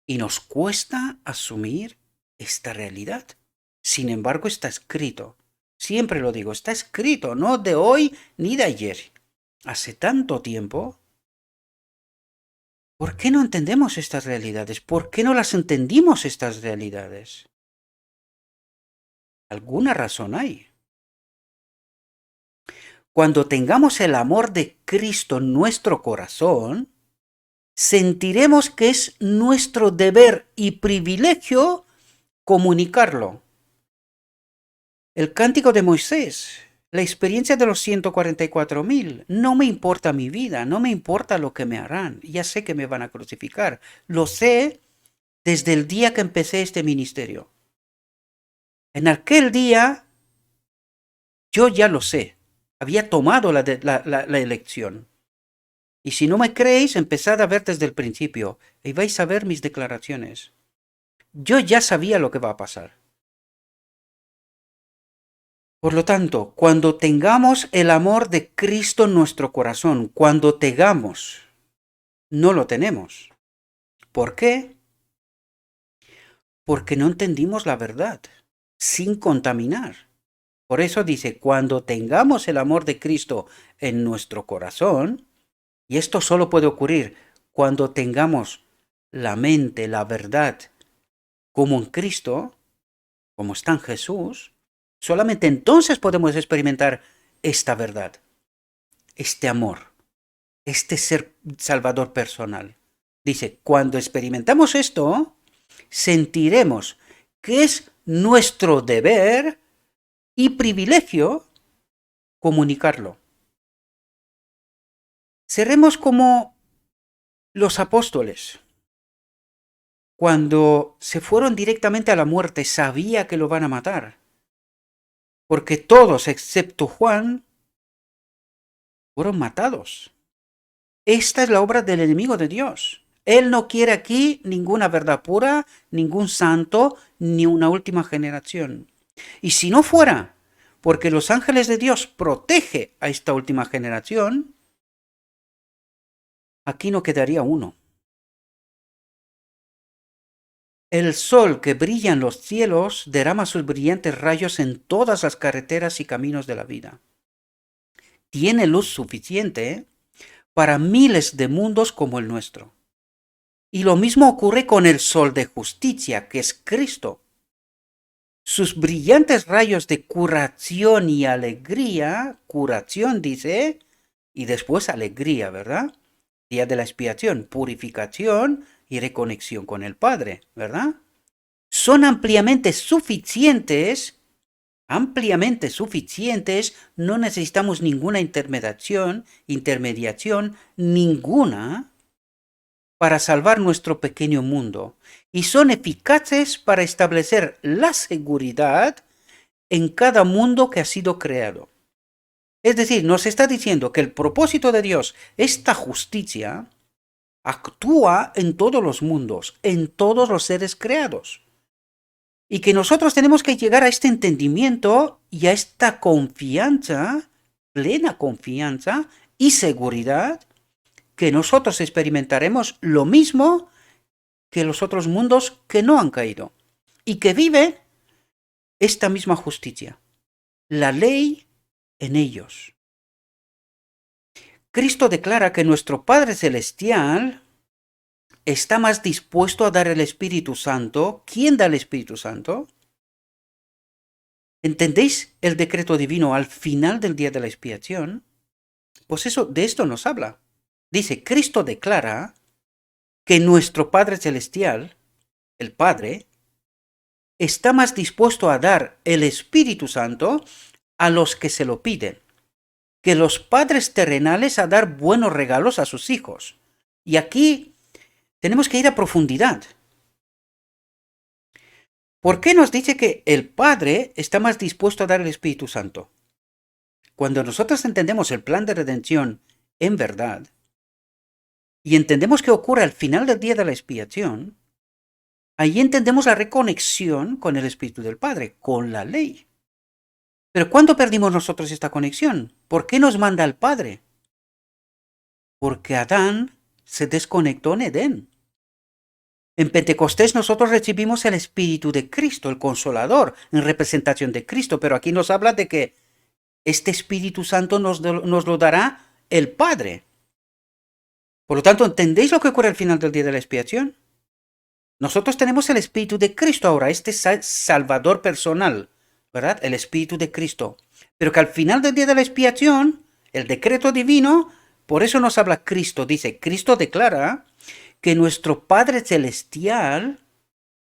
Y nos cuesta asumir esta realidad. Sin embargo, está escrito. Siempre lo digo, está escrito, no de hoy ni de ayer. Hace tanto tiempo. ¿Por qué no entendemos estas realidades? ¿Por qué no las entendimos estas realidades? Alguna razón hay. Cuando tengamos el amor de Cristo en nuestro corazón, sentiremos que es nuestro deber y privilegio comunicarlo. El cántico de Moisés, la experiencia de los 144.000, no me importa mi vida, no me importa lo que me harán, ya sé que me van a crucificar, lo sé desde el día que empecé este ministerio. En aquel día, yo ya lo sé, había tomado la elección. Y si no me creéis, empezad a ver desde el principio y vais a ver mis declaraciones. Yo ya sabía lo que va a pasar. Por lo tanto, cuando tengamos el amor de Cristo en nuestro corazón, cuando tengamos, no lo tenemos. ¿Por qué? Porque no entendimos la verdad, sin contaminar. Por eso dice, cuando tengamos el amor de Cristo en nuestro corazón, y esto solo puede ocurrir cuando tengamos la mente, la verdad, como en Cristo, como está en Jesús, solamente entonces podemos experimentar esta verdad, este amor, este ser salvador personal. Dice, cuando experimentamos esto, sentiremos que es nuestro deber y privilegio comunicarlo. Seremos como los apóstoles. Cuando se fueron directamente a la muerte, sabía que lo van a matar. Porque todos, excepto Juan, fueron matados. Esta es la obra del enemigo de Dios. Él no quiere aquí ninguna verdad pura, ningún santo, ni una última generación. Y si no fuera porque los ángeles de Dios protege a esta última generación, aquí no quedaría uno. El sol que brilla en los cielos derrama sus brillantes rayos en todas las carreteras y caminos de la vida. Tiene luz suficiente para miles de mundos como el nuestro. Y lo mismo ocurre con el sol de justicia, que es Cristo. Sus brillantes rayos de curación y alegría, curación dice, y después alegría, ¿verdad? Día de la expiación, purificación y reconexión con el Padre, ¿verdad? Son ampliamente suficientes, no necesitamos ninguna intermediación ninguna, para salvar nuestro pequeño mundo, y son eficaces para establecer la seguridad en cada mundo que ha sido creado. Es decir, nos está diciendo que el propósito de Dios, esta justicia, actúa en todos los mundos, en todos los seres creados. Y que nosotros tenemos que llegar a este entendimiento y a esta confianza, plena confianza y seguridad, que nosotros experimentaremos lo mismo que los otros mundos que no han caído y que viven esta misma justicia, la ley en ellos. Cristo declara que nuestro Padre Celestial está más dispuesto a dar el Espíritu Santo. ¿Quién da el Espíritu Santo? ¿Entendéis el decreto divino al final del día de la expiación? Pues eso, de esto nos habla. Dice, Cristo declara que nuestro Padre Celestial, el Padre, está más dispuesto a dar el Espíritu Santo a los que se lo piden, que los padres terrenales a dar buenos regalos a sus hijos. Y aquí tenemos que ir a profundidad. ¿Por qué nos dice que el Padre está más dispuesto a dar el Espíritu Santo? Cuando nosotros entendemos el plan de redención en verdad, y entendemos qué ocurre al final del día de la expiación, ahí entendemos la reconexión con el Espíritu del Padre, con la ley. Pero ¿cuándo perdimos nosotros esta conexión? ¿Por qué nos manda el Padre? Porque Adán se desconectó en Edén. En Pentecostés nosotros recibimos el Espíritu de Cristo, el Consolador, en representación de Cristo, pero aquí nos habla de que este Espíritu Santo nos lo dará el Padre. Por lo tanto, ¿entendéis lo que ocurre al final del día de la expiación? Nosotros tenemos el Espíritu de Cristo ahora, este Salvador personal, ¿verdad? El Espíritu de Cristo. Pero que al final del día de la expiación, el decreto divino, por eso nos habla Cristo, dice, Cristo declara que nuestro Padre Celestial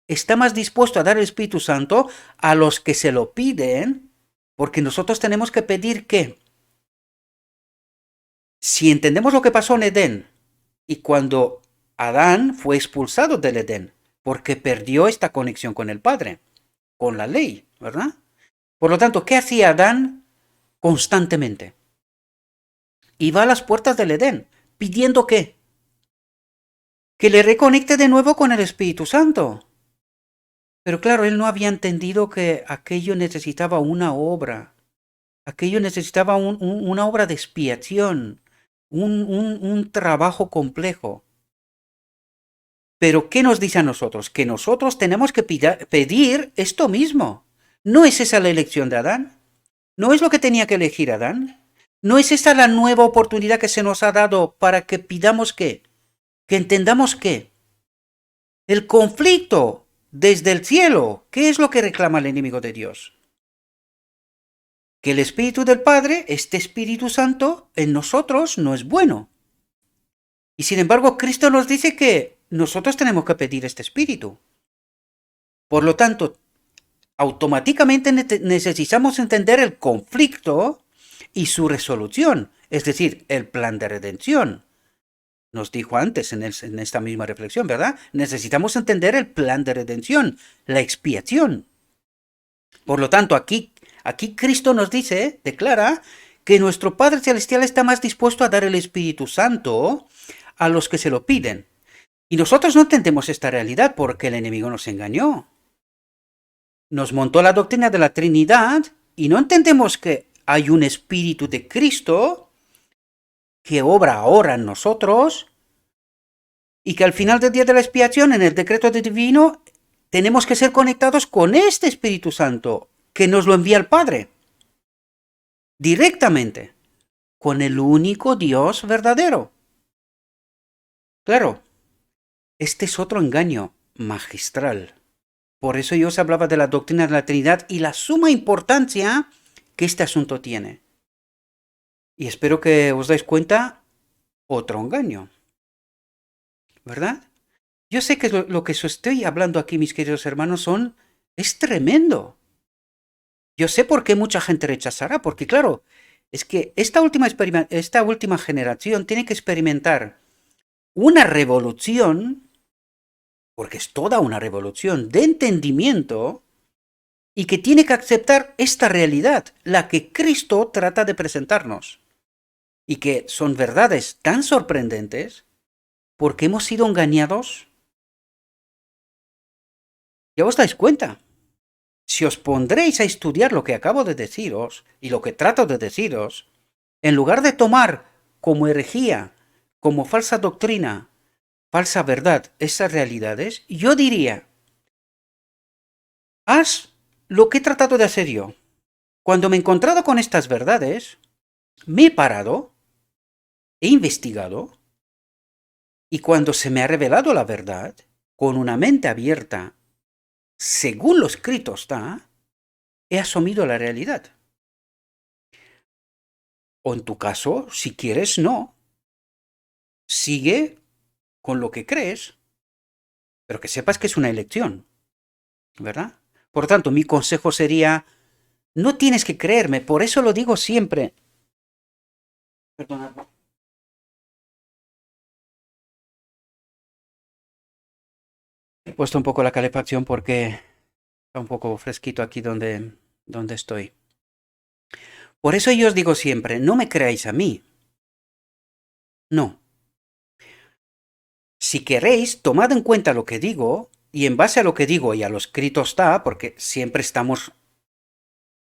está más dispuesto a dar el Espíritu Santo a los que se lo piden, porque nosotros tenemos que pedir que, si entendemos lo que pasó en Edén, y cuando Adán fue expulsado del Edén, porque perdió esta conexión con el Padre, con la ley, ¿verdad? Por lo tanto, ¿qué hacía Adán constantemente? Iba a las puertas del Edén, pidiendo ¿qué? Que le reconecte de nuevo con el Espíritu Santo. Pero claro, él no había entendido que aquello necesitaba una obra. Aquello necesitaba una obra de expiación, un trabajo complejo. Pero ¿qué nos dice a nosotros? Que nosotros tenemos que pedir esto mismo. ¿No es esa la elección de Adán? ¿No es lo que tenía que elegir Adán? ¿No es esta la nueva oportunidad que se nos ha dado para que pidamos qué? Que entendamos qué? El conflicto desde el cielo. ¿Qué es lo que reclama el enemigo de Dios? Que el Espíritu del Padre, este Espíritu Santo, en nosotros no es bueno. Y sin embargo, Cristo nos dice que nosotros tenemos que pedir este Espíritu. Por lo tanto, automáticamente necesitamos entender el conflicto y su resolución, es decir, el plan de redención. Nos dijo antes en esta misma reflexión, ¿verdad? Necesitamos entender el plan de redención, la expiación. Por lo tanto, aquí Cristo nos dice, declara, que nuestro Padre Celestial está más dispuesto a dar el Espíritu Santo a los que se lo piden. Y nosotros no entendemos esta realidad porque el enemigo nos engañó. Nos montó la doctrina de la Trinidad y no entendemos que hay un Espíritu de Cristo que obra ahora en nosotros y que al final del día de la expiación, en el decreto divino, tenemos que ser conectados con este Espíritu Santo que nos lo envía el Padre directamente, con el único Dios verdadero. Claro, este es otro engaño magistral. Por eso yo os hablaba de la doctrina de la Trinidad y la suma importancia que este asunto tiene. Y espero que os dais cuenta, otro engaño, ¿verdad? Yo sé que lo que os estoy hablando aquí, mis queridos hermanos, es tremendo. Yo sé por qué mucha gente rechazará, porque claro, es que esta última generación tiene que experimentar una revolución, porque es toda una revolución de entendimiento, y que tiene que aceptar esta realidad, la que Cristo trata de presentarnos, y que son verdades tan sorprendentes porque hemos sido engañados. Ya os dais cuenta. Si os pondréis a estudiar lo que acabo de deciros y lo que trato de deciros, en lugar de tomar como herejía, como falsa doctrina, falsa verdad esas realidades, yo diría, haz lo que he tratado de hacer yo. Cuando me he encontrado con estas verdades, me he parado, he investigado, y cuando se me ha revelado la verdad, con una mente abierta, según lo escrito está, he asumido la realidad. O en tu caso, si quieres, no. Sigue con lo que crees, pero que sepas que es una elección, ¿verdad? Por tanto, mi consejo sería, no tienes que creerme, por eso lo digo siempre. Perdonadme. He puesto un poco la calefacción porque está un poco fresquito aquí donde estoy. Por eso yo os digo siempre, no me creáis a mí. No. Si queréis, tomad en cuenta lo que digo, y en base a lo que digo y a lo escrito está, porque siempre estamos...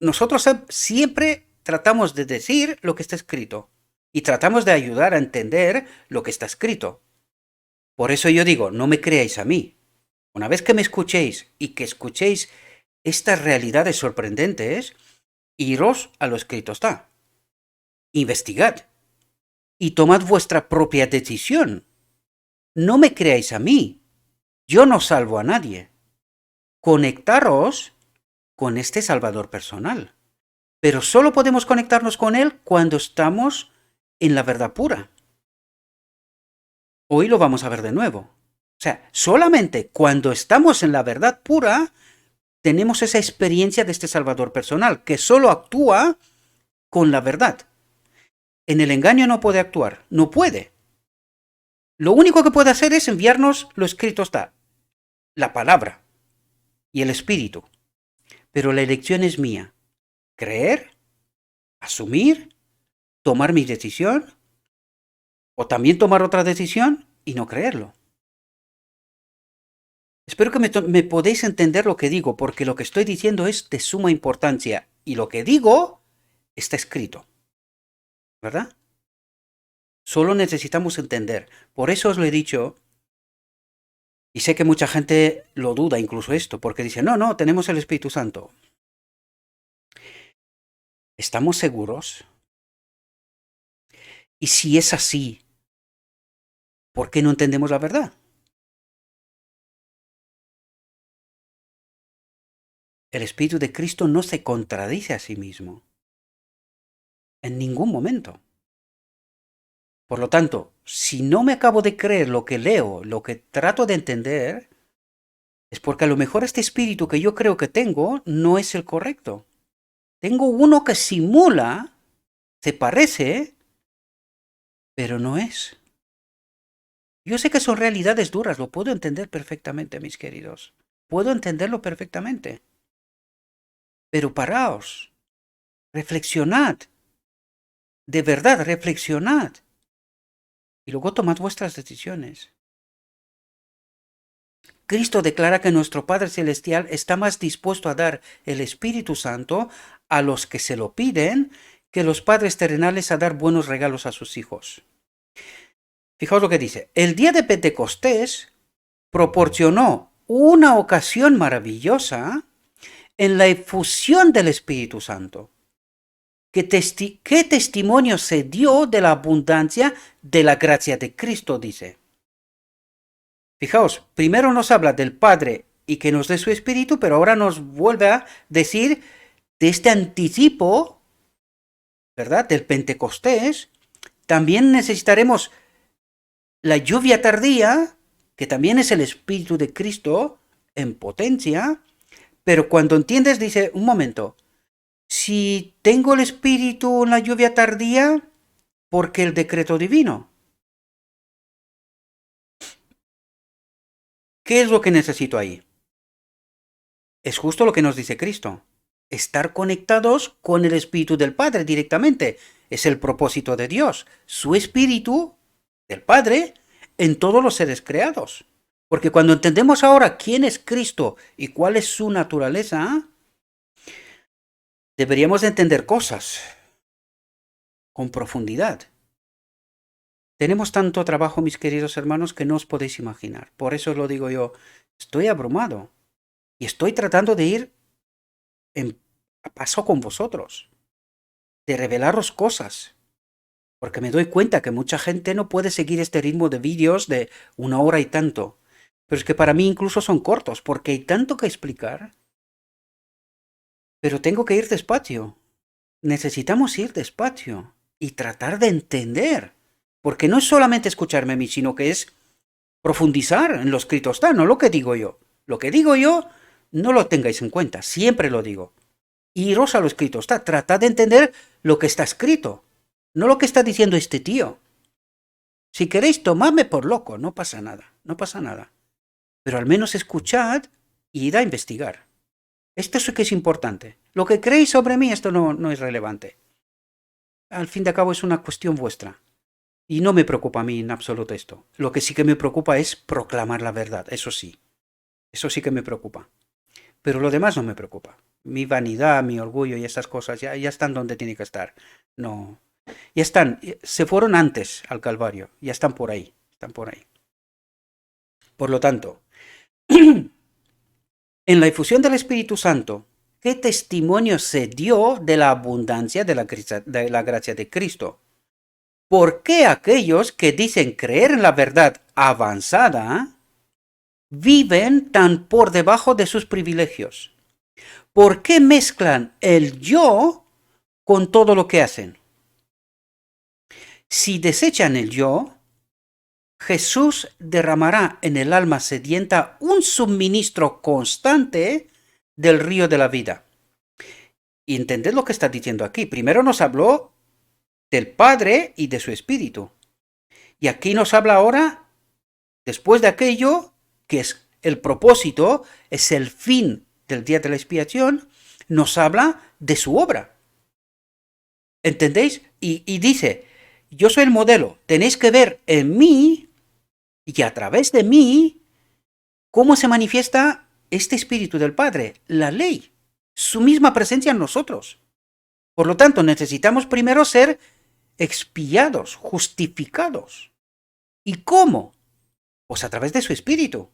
Nosotros siempre tratamos de decir lo que está escrito, y tratamos de ayudar a entender lo que está escrito. Por eso yo digo, no me creáis a mí. Una vez que me escuchéis y que escuchéis estas realidades sorprendentes, iros a lo escrito está. Investigad y tomad vuestra propia decisión. No me creáis a mí. Yo no salvo a nadie. Conectaros con este Salvador personal. Pero solo podemos conectarnos con Él cuando estamos en la verdad pura. Hoy lo vamos a ver de nuevo. O sea, solamente cuando estamos en la verdad pura tenemos esa experiencia de este Salvador personal, que solo actúa con la verdad. En el engaño no puede actuar, no puede. Lo único que puede hacer es enviarnos lo escrito está, la palabra y el espíritu. Pero la elección es mía. Creer, asumir, tomar mi decisión, o también tomar otra decisión y no creerlo. Espero que me podéis entender lo que digo, porque lo que estoy diciendo es de suma importancia, y lo que digo está escrito, ¿verdad? Solo necesitamos entender. Por eso os lo he dicho, y sé que mucha gente lo duda incluso esto, porque dice, no, no, tenemos el Espíritu Santo. ¿Estamos seguros? Y si es así, ¿por qué no entendemos la verdad? El Espíritu de Cristo no se contradice a sí mismo. En ningún momento. Por lo tanto, si no me acabo de creer lo que leo, lo que trato de entender, es porque a lo mejor este espíritu que yo creo que tengo no es el correcto. Tengo uno que simula, se parece, pero no es. Yo sé que son realidades duras, lo puedo entender perfectamente, mis queridos. Puedo entenderlo perfectamente. Pero paraos, reflexionad, de verdad, reflexionad. Y luego tomad vuestras decisiones. Cristo declara que nuestro Padre Celestial está más dispuesto a dar el Espíritu Santo a los que se lo piden que los padres terrenales a dar buenos regalos a sus hijos. Fijaos lo que dice. El día de Pentecostés proporcionó una ocasión maravillosa en la efusión del Espíritu Santo. ¿Qué testimonio se dio de la abundancia de la gracia de Cristo? Dice. Fijaos, primero nos habla del Padre y que nos dé su Espíritu, pero ahora nos vuelve a decir de este anticipo, ¿verdad? Del Pentecostés. También necesitaremos la lluvia tardía, que también es el Espíritu de Cristo en potencia, pero cuando entiendes, dice, un momento, si tengo el Espíritu en la lluvia tardía, ¿por qué el decreto divino? ¿Qué es lo que necesito ahí? Es justo lo que nos dice Cristo. Estar conectados con el Espíritu del Padre directamente. Es el propósito de Dios. Su Espíritu del Padre en todos los seres creados. Porque cuando entendemos ahora quién es Cristo y cuál es su naturaleza, deberíamos de entender cosas con profundidad. Tenemos tanto trabajo, mis queridos hermanos, que no os podéis imaginar. Por eso lo digo yo, estoy abrumado y estoy tratando de ir a paso con vosotros, de revelaros cosas, porque me doy cuenta que mucha gente no puede seguir este ritmo de vídeos de 1 hora y tanto. Pero es que para mí incluso son cortos, porque hay tanto que explicar. Pero tengo que ir despacio. Necesitamos ir despacio y tratar de entender. Porque no es solamente escucharme a mí, sino que es profundizar en lo escrito está, no lo que digo yo. Lo que digo yo, no lo tengáis en cuenta, siempre lo digo. Iros a lo escrito está, tratad de entender lo que está escrito, no lo que está diciendo este tío. Si queréis, tomadme por loco, no pasa nada, no pasa nada. Pero al menos escuchad y id a investigar. Esto sí que es importante. Lo que creéis sobre mí, esto no es relevante. Al fin de cabo es una cuestión vuestra. Y no me preocupa a mí en absoluto esto. Lo que sí que me preocupa es proclamar la verdad, eso sí. Eso sí que me preocupa. Pero lo demás no me preocupa. Mi vanidad, mi orgullo y esas cosas ya están donde tienen que estar. No. Ya están. Se fueron antes al Calvario. Ya están por ahí. Están por ahí. Por lo tanto, en la efusión del Espíritu Santo, ¿qué testimonio se dio de la abundancia de la gracia de Cristo? ¿Por qué aquellos que dicen creer en la verdad avanzada viven tan por debajo de sus privilegios? ¿Por qué mezclan el yo con todo lo que hacen? Si desechan el yo, Jesús derramará en el alma sedienta un suministro constante del río de la vida. Y entended lo que está diciendo aquí. Primero nos habló del Padre y de su Espíritu. Y aquí nos habla ahora, después de aquello, que es el propósito, es el fin del día de la expiación, nos habla de su obra. ¿Entendéis? Y dice, yo soy el modelo, tenéis que ver en mí y a través de mí cómo se manifiesta este Espíritu del Padre, la ley, su misma presencia en nosotros. Por lo tanto, necesitamos primero ser expiados, justificados. ¿Y cómo? Pues a través de su Espíritu.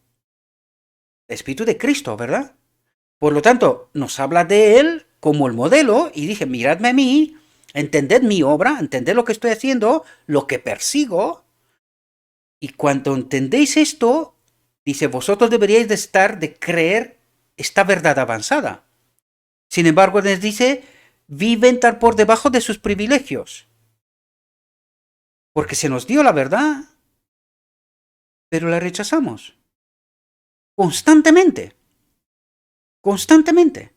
El Espíritu de Cristo, ¿verdad? Por lo tanto, nos habla de Él como el modelo y dice, miradme a mí, entended mi obra, entended lo que estoy haciendo, lo que persigo. Y cuando entendéis esto, dice, vosotros deberíais de creer esta verdad avanzada. Sin embargo, les dice, viven tan por debajo de sus privilegios. Porque se nos dio la verdad, pero la rechazamos. Constantemente. Constantemente.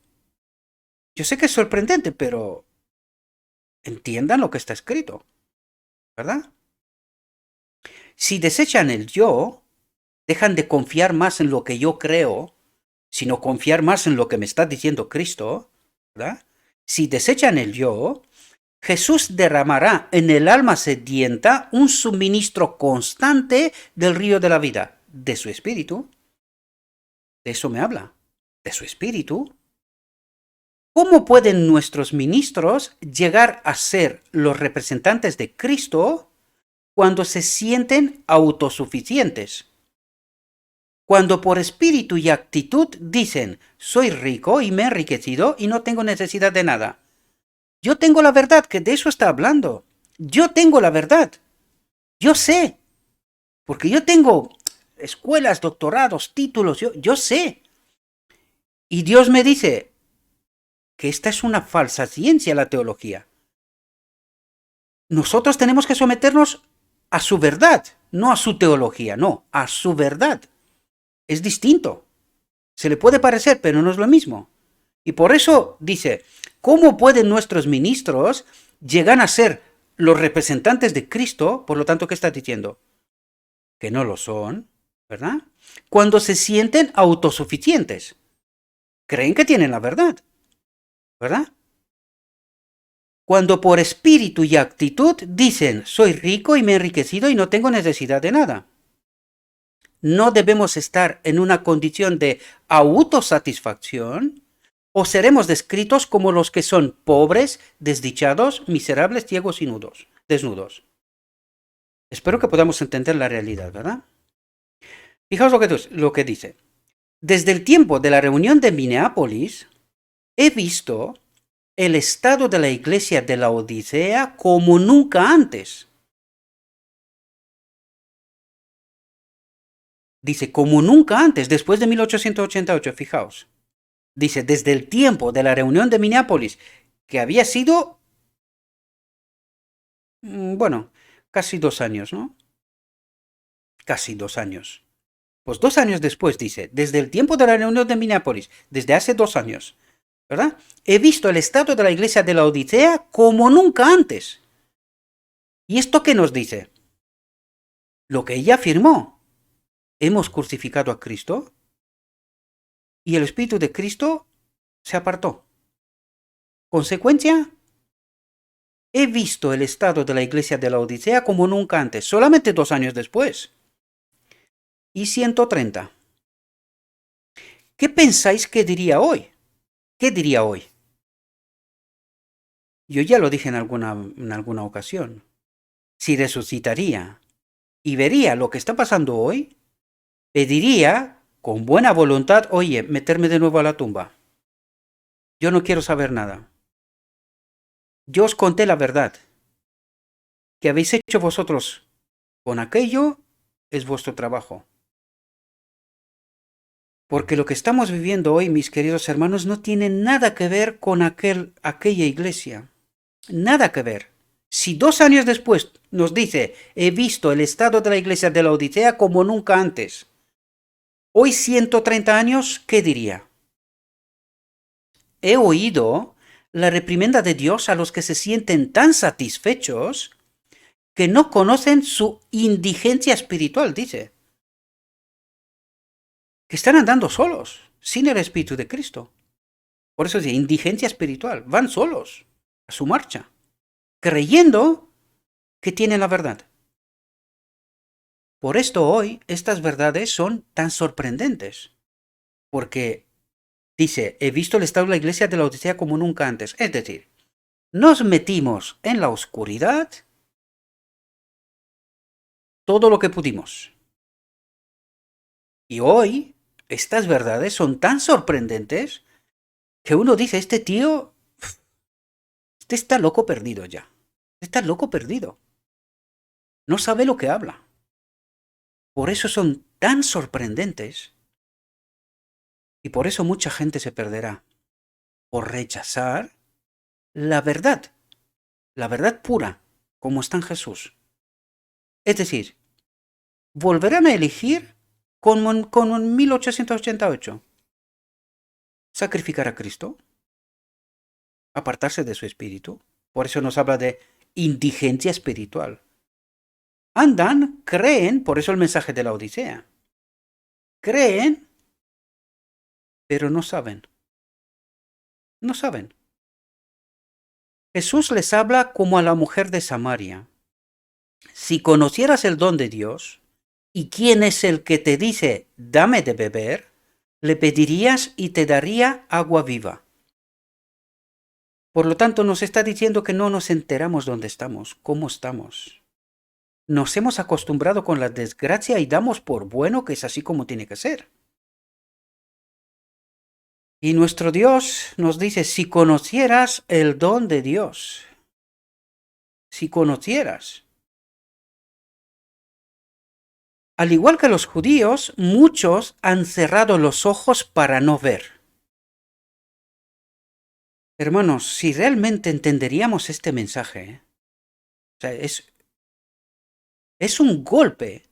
Yo sé que es sorprendente, pero entiendan lo que está escrito, ¿verdad? Si desechan el yo, dejan de confiar más en lo que yo creo, sino confiar más en lo que me está diciendo Cristo, ¿verdad? Si desechan el yo, Jesús derramará en el alma sedienta un suministro constante del río de la vida, de su espíritu. De eso me habla, de su espíritu. ¿Cómo pueden nuestros ministros llegar a ser los representantes de Cristo cuando se sienten autosuficientes? Cuando por espíritu y actitud dicen, soy rico y me he enriquecido y no tengo necesidad de nada. Yo tengo la verdad, que de eso está hablando. Yo tengo la verdad. Yo sé. Porque yo tengo escuelas, doctorados, títulos, yo sé. Y Dios me dice que esta es una falsa ciencia, la teología. Nosotros tenemos que someternos a su verdad, no a su teología, no, a su verdad. Es distinto. Se le puede parecer, pero no es lo mismo. Y por eso dice, ¿cómo pueden nuestros ministros llegar a ser los representantes de Cristo? Por lo tanto, ¿qué está diciendo? Que no lo son, ¿verdad? Cuando se sienten autosuficientes. Creen que tienen la verdad, ¿verdad? Cuando por espíritu y actitud dicen, soy rico y me he enriquecido y no tengo necesidad de nada. No debemos estar en una condición de autosatisfacción o seremos descritos como los que son pobres, desdichados, miserables, ciegos y desnudos. Espero que podamos entender la realidad, ¿verdad? Fijaos lo que dice. Desde el tiempo de la reunión de Minneapolis, he visto el estado de la iglesia de la Odisea como nunca antes. Dice, como nunca antes, después de 1888, fijaos. Dice, desde el tiempo de la reunión de Minneapolis, que había sido, bueno, casi 2 años, ¿no? Casi 2 años. Pues 2 años después, dice, desde el tiempo de la reunión de Minneapolis, desde hace 2 años, ¿verdad? He visto el estado de la iglesia de la Odisea como nunca antes. ¿Y esto qué nos dice? Lo que ella afirmó. Hemos crucificado a Cristo y el Espíritu de Cristo se apartó. Consecuencia, he visto el estado de la iglesia de la Odisea como nunca antes, solamente 2 años después. Y 130. ¿Qué pensáis que diría hoy? ¿Qué diría hoy? Yo ya lo dije en alguna ocasión. Si resucitaría y vería lo que está pasando hoy, pediría con buena voluntad, oye, meterme de nuevo a la tumba. Yo no quiero saber nada. Yo os conté la verdad. Que habéis hecho vosotros con aquello es vuestro trabajo. Porque lo que estamos viviendo hoy, mis queridos hermanos, no tiene nada que ver con aquella iglesia. Nada que ver. Si 2 años después nos dice, he visto el estado de la iglesia de la Odisea como nunca antes, hoy 130 años, ¿qué diría? He oído la reprimenda de Dios a los que se sienten tan satisfechos que no conocen su indigencia espiritual, dice. Que están andando solos, sin el Espíritu de Cristo. Por eso dice, indigencia espiritual, van solos, a su marcha, creyendo que tienen la verdad. Por esto hoy estas verdades son tan sorprendentes, porque dice, he visto el estado de la iglesia de la Odisea como nunca antes. Es decir, nos metimos en la oscuridad todo lo que pudimos. Y hoy estas verdades son tan sorprendentes que uno dice, este tío, este está loco perdido ya. Está loco perdido. No sabe lo que habla. Por eso son tan sorprendentes y por eso mucha gente se perderá. por rechazar la verdad pura, como está en Jesús. Es decir, volverán a elegir como en 1888. Sacrificar a Cristo, apartarse de su espíritu. Por eso nos habla de indigencia espiritual. Andan, creen, por eso el mensaje de la Odisea. Creen, pero no saben. No saben. Jesús les habla como a la mujer de Samaria. Si conocieras el don de Dios, y quién es el que te dice, dame de beber, le pedirías y te daría agua viva. Por lo tanto, nos está diciendo que no nos enteramos dónde estamos, cómo estamos. Nos hemos acostumbrado con la desgracia y damos por bueno que es así como tiene que ser. Y nuestro Dios nos dice, si conocieras el don de Dios, si conocieras. Al igual que los judíos, muchos han cerrado los ojos para no ver. Hermanos, si realmente entenderíamos este mensaje, o sea, es un golpe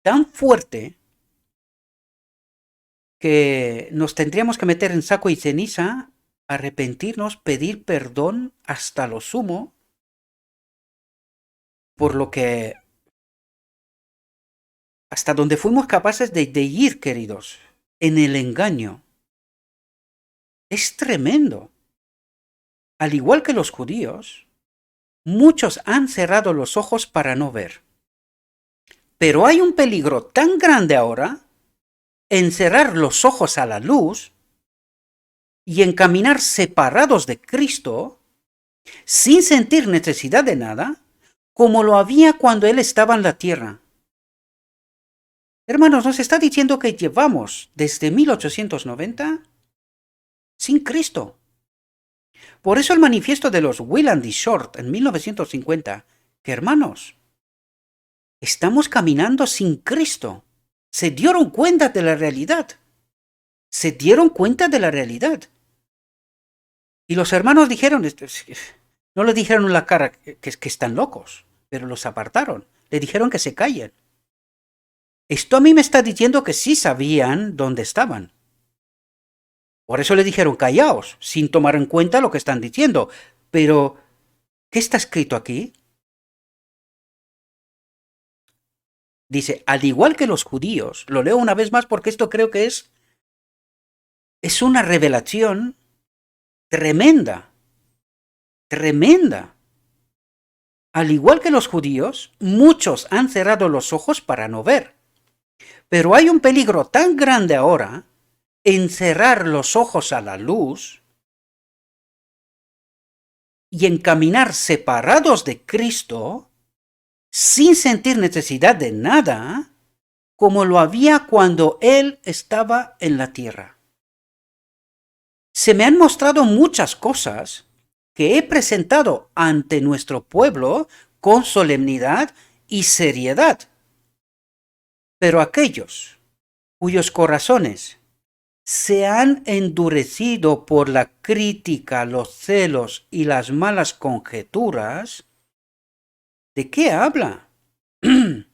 tan fuerte que nos tendríamos que meter en saco y ceniza, arrepentirnos, pedir perdón hasta lo sumo por lo que hasta donde fuimos capaces de ir, queridos, en el engaño. Es tremendo. Al igual que los judíos, muchos han cerrado los ojos para no ver. Pero hay un peligro tan grande ahora en cerrar los ojos a la luz y en caminar separados de Cristo, sin sentir necesidad de nada, como lo había cuando Él estaba en la tierra. Hermanos, nos está diciendo que llevamos desde 1890 sin Cristo. Por eso el manifiesto de los Wieland y Short en 1950, que hermanos, estamos caminando sin Cristo. Se dieron cuenta de la realidad. Se dieron cuenta de la realidad. Y los hermanos dijeron, no le dijeron en la cara que están locos, pero los apartaron. Le dijeron que se callen. Esto a mí me está diciendo que sí sabían dónde estaban. Por eso le dijeron, callaos, sin tomar en cuenta lo que están diciendo. Pero, ¿qué está escrito aquí? Dice, al igual que los judíos, lo leo una vez más porque esto creo que es una revelación tremenda, tremenda. Al igual que los judíos, muchos han cerrado los ojos para no ver. Pero hay un peligro tan grande ahora en cerrar los ojos a la luz y en caminar separados de Cristo, sin sentir necesidad de nada, como lo había cuando Él estaba en la tierra. Se me han mostrado muchas cosas que he presentado ante nuestro pueblo con solemnidad y seriedad. Pero aquellos cuyos corazones se han endurecido por la crítica, los celos y las malas conjeturas, ¿de qué habla? De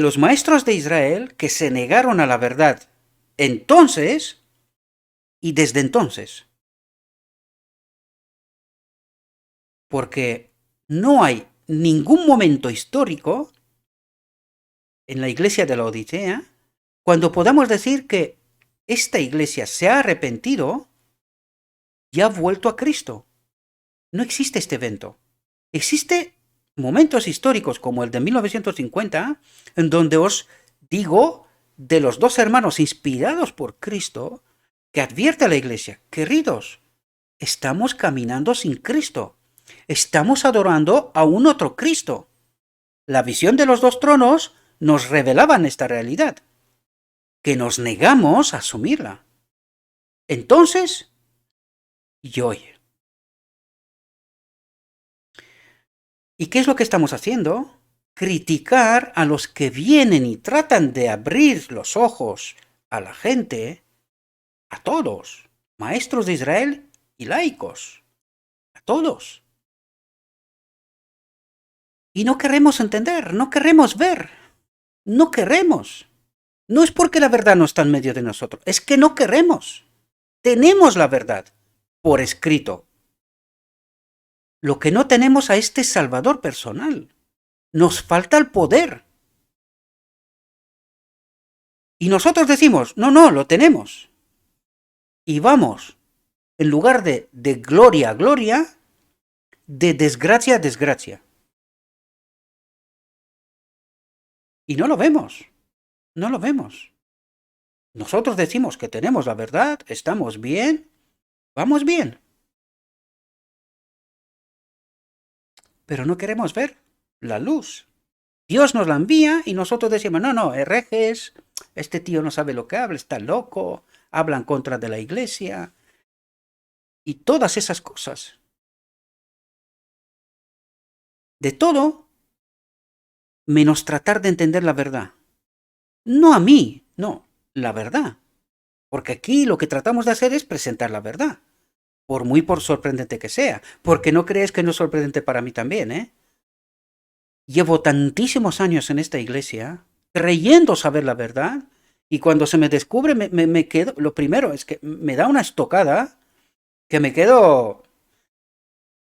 los maestros de Israel que se negaron a la verdad entonces y desde entonces. Porque no hay ningún momento histórico en la iglesia de la Odisea cuando podamos decir que esta iglesia se ha arrepentido y ha vuelto a Cristo. No existe este evento. Existe momentos históricos como el de 1950, en donde os digo de los dos hermanos inspirados por Cristo, que advierte a la iglesia, queridos, estamos caminando sin Cristo. Estamos adorando a un otro Cristo. La visión de los dos tronos nos revelaban esta realidad, que nos negamos a asumirla. Entonces, y hoy. ¿Y qué es lo que estamos haciendo? Criticar a los que vienen y tratan de abrir los ojos a la gente, a todos, maestros de Israel y laicos, a todos. Y no queremos entender, no queremos ver, no queremos. No es porque la verdad no está en medio de nosotros, es que no queremos. Tenemos la verdad por escrito. Lo que no tenemos a este Salvador personal. Nos falta el poder. Y nosotros decimos, no, no, lo tenemos. Y vamos, en lugar de gloria a gloria, de desgracia a desgracia. Y no lo vemos, no lo vemos. Nosotros decimos que tenemos la verdad, estamos bien, vamos bien. Pero no queremos ver la luz. Dios nos la envía y nosotros decimos, no, no, herejes, este tío no sabe lo que habla, está loco, habla en contra de la iglesia y todas esas cosas. De todo, menos tratar de entender la verdad. No a mí, no, la verdad. Porque aquí lo que tratamos de hacer es presentar la verdad, por sorprendente que sea. Porque no crees que no es sorprendente para mí también, ¿eh? Llevo tantísimos años en esta iglesia creyendo saber la verdad y cuando se me descubre me quedo, lo primero es que me da una estocada que me quedo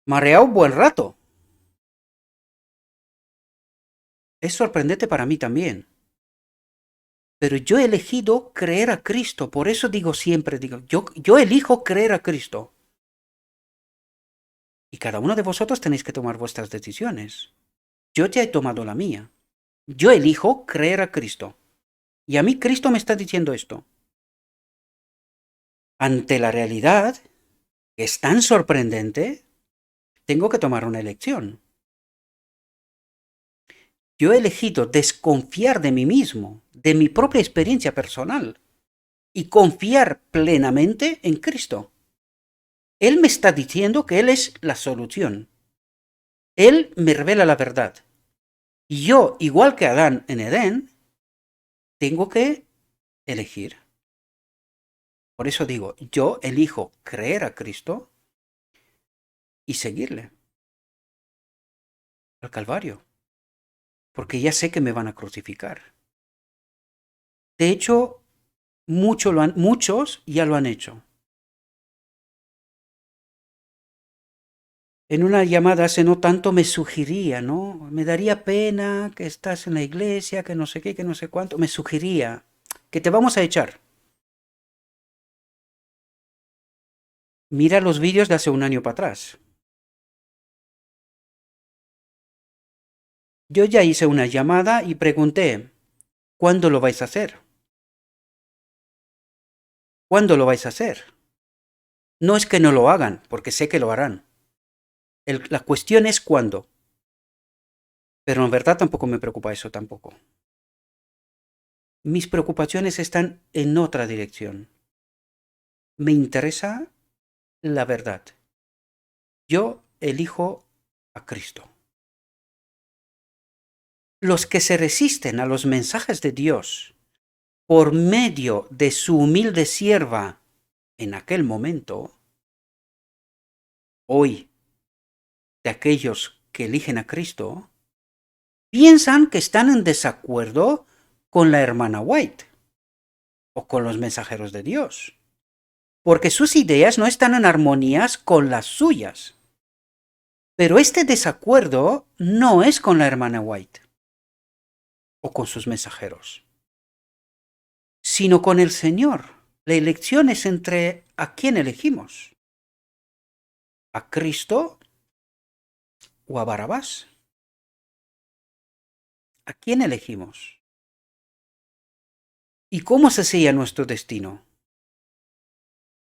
mareado un buen rato. Es sorprendente para mí también. Pero yo he elegido creer a Cristo, por eso digo siempre, yo elijo creer a Cristo. Y cada uno de vosotros tenéis que tomar vuestras decisiones. Yo ya he tomado la mía. Yo elijo creer a Cristo. Y a mí Cristo me está diciendo esto. Ante la realidad, que es tan sorprendente, tengo que tomar una elección. Yo he elegido desconfiar de mí mismo, de mi propia experiencia personal, y confiar plenamente en Cristo. Él me está diciendo que Él es la solución. Él me revela la verdad. Y yo, igual que Adán en Edén, tengo que elegir. Por eso digo, yo elijo creer a Cristo y seguirle al Calvario, porque ya sé que me van a crucificar. De hecho, muchos ya lo han hecho. En una llamada hace no tanto me sugería, ¿no? Me daría pena que estás en la iglesia, que no sé qué, que no sé cuánto. Me sugería que te vamos a echar. Mira los vídeos de hace un año para atrás. Yo ya hice una llamada y pregunté, ¿cuándo lo vais a hacer? ¿Cuándo lo vais a hacer? No es que no lo hagan, porque sé que lo harán. La cuestión es cuándo. Pero en verdad tampoco me preocupa eso tampoco. Mis preocupaciones están en otra dirección. Me interesa la verdad. Yo elijo a Cristo. Los que se resisten a los mensajes de Dios por medio de su humilde sierva en aquel momento, hoy, de aquellos que eligen a Cristo, piensan que están en desacuerdo con la hermana White o con los mensajeros de Dios, porque sus ideas no están en armonía con las suyas. Pero este desacuerdo no es con la hermana White o con sus mensajeros, sino con el Señor. La elección es entre a quién elegimos, a Cristo o a Barabás. ¿A quién elegimos? ¿Y cómo se sella nuestro destino?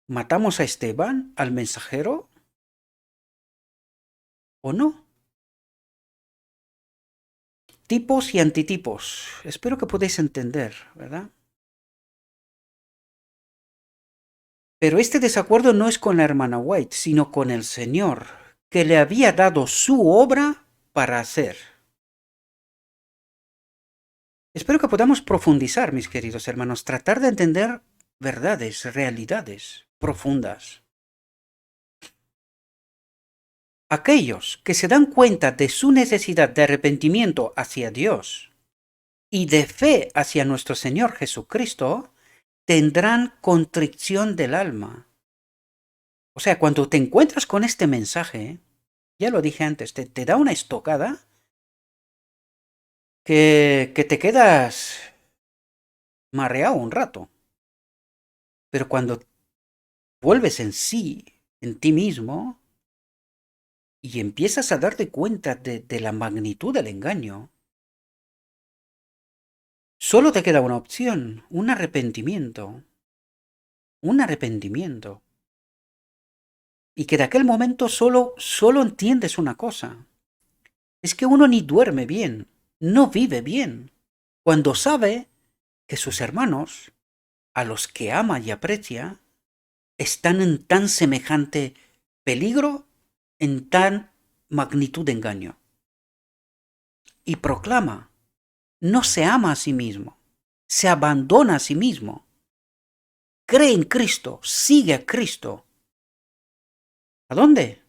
¿Matamos a Esteban, al mensajero, o no? Tipos y antitipos. Espero que podáis entender, ¿verdad? Pero este desacuerdo no es con la hermana White, sino con el Señor, que le había dado su obra para hacer. Espero que podamos profundizar, mis queridos hermanos, tratar de entender verdades, realidades profundas. Aquellos que se dan cuenta de su necesidad de arrepentimiento hacia Dios y de fe hacia nuestro Señor Jesucristo, tendrán contrición del alma. O sea, cuando te encuentras con este mensaje, ya lo dije antes, te da una estocada que te quedas mareado un rato. Pero cuando vuelves en sí, en ti mismo, y empiezas a darte cuenta de la magnitud del engaño, solo te queda una opción, un arrepentimiento. Un arrepentimiento. Y que de aquel momento solo entiendes una cosa. Es que uno ni duerme bien, no vive bien, cuando sabe que sus hermanos, a los que ama y aprecia, están en tan semejante peligro, en tan magnitud de engaño. Y proclama, no se ama a sí mismo, se abandona a sí mismo, cree en Cristo, sigue a Cristo. ¿A dónde?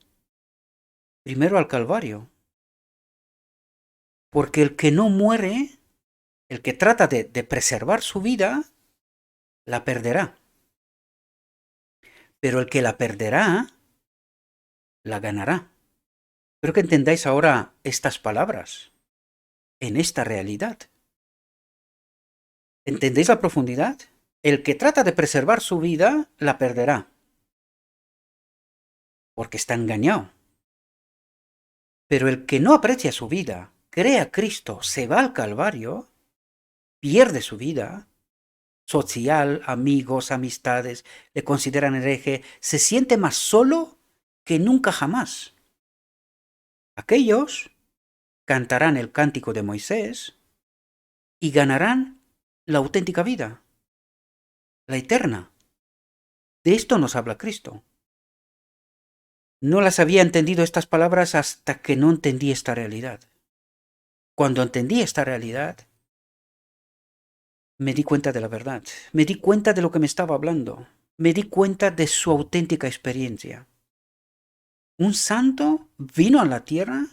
Primero al Calvario. Porque el que no muere, el que trata de preservar su vida, la perderá. Pero el que la perderá, la ganará. Espero que entendáis ahora estas palabras en esta realidad. ¿Entendéis la profundidad? El que trata de preservar su vida, la perderá. Porque está engañado. Pero el que no aprecia su vida, cree a Cristo, se va al Calvario, pierde su vida social, amigos, amistades, le consideran hereje, se siente más solo que nunca jamás. Aquellos cantarán el cántico de Moisés y ganarán la auténtica vida, la eterna. De esto nos habla Cristo. No las había entendido estas palabras hasta que no entendí esta realidad. Cuando entendí esta realidad, me di cuenta de la verdad, me di cuenta de lo que me estaba hablando, me di cuenta de su auténtica experiencia. Un santo vino a la tierra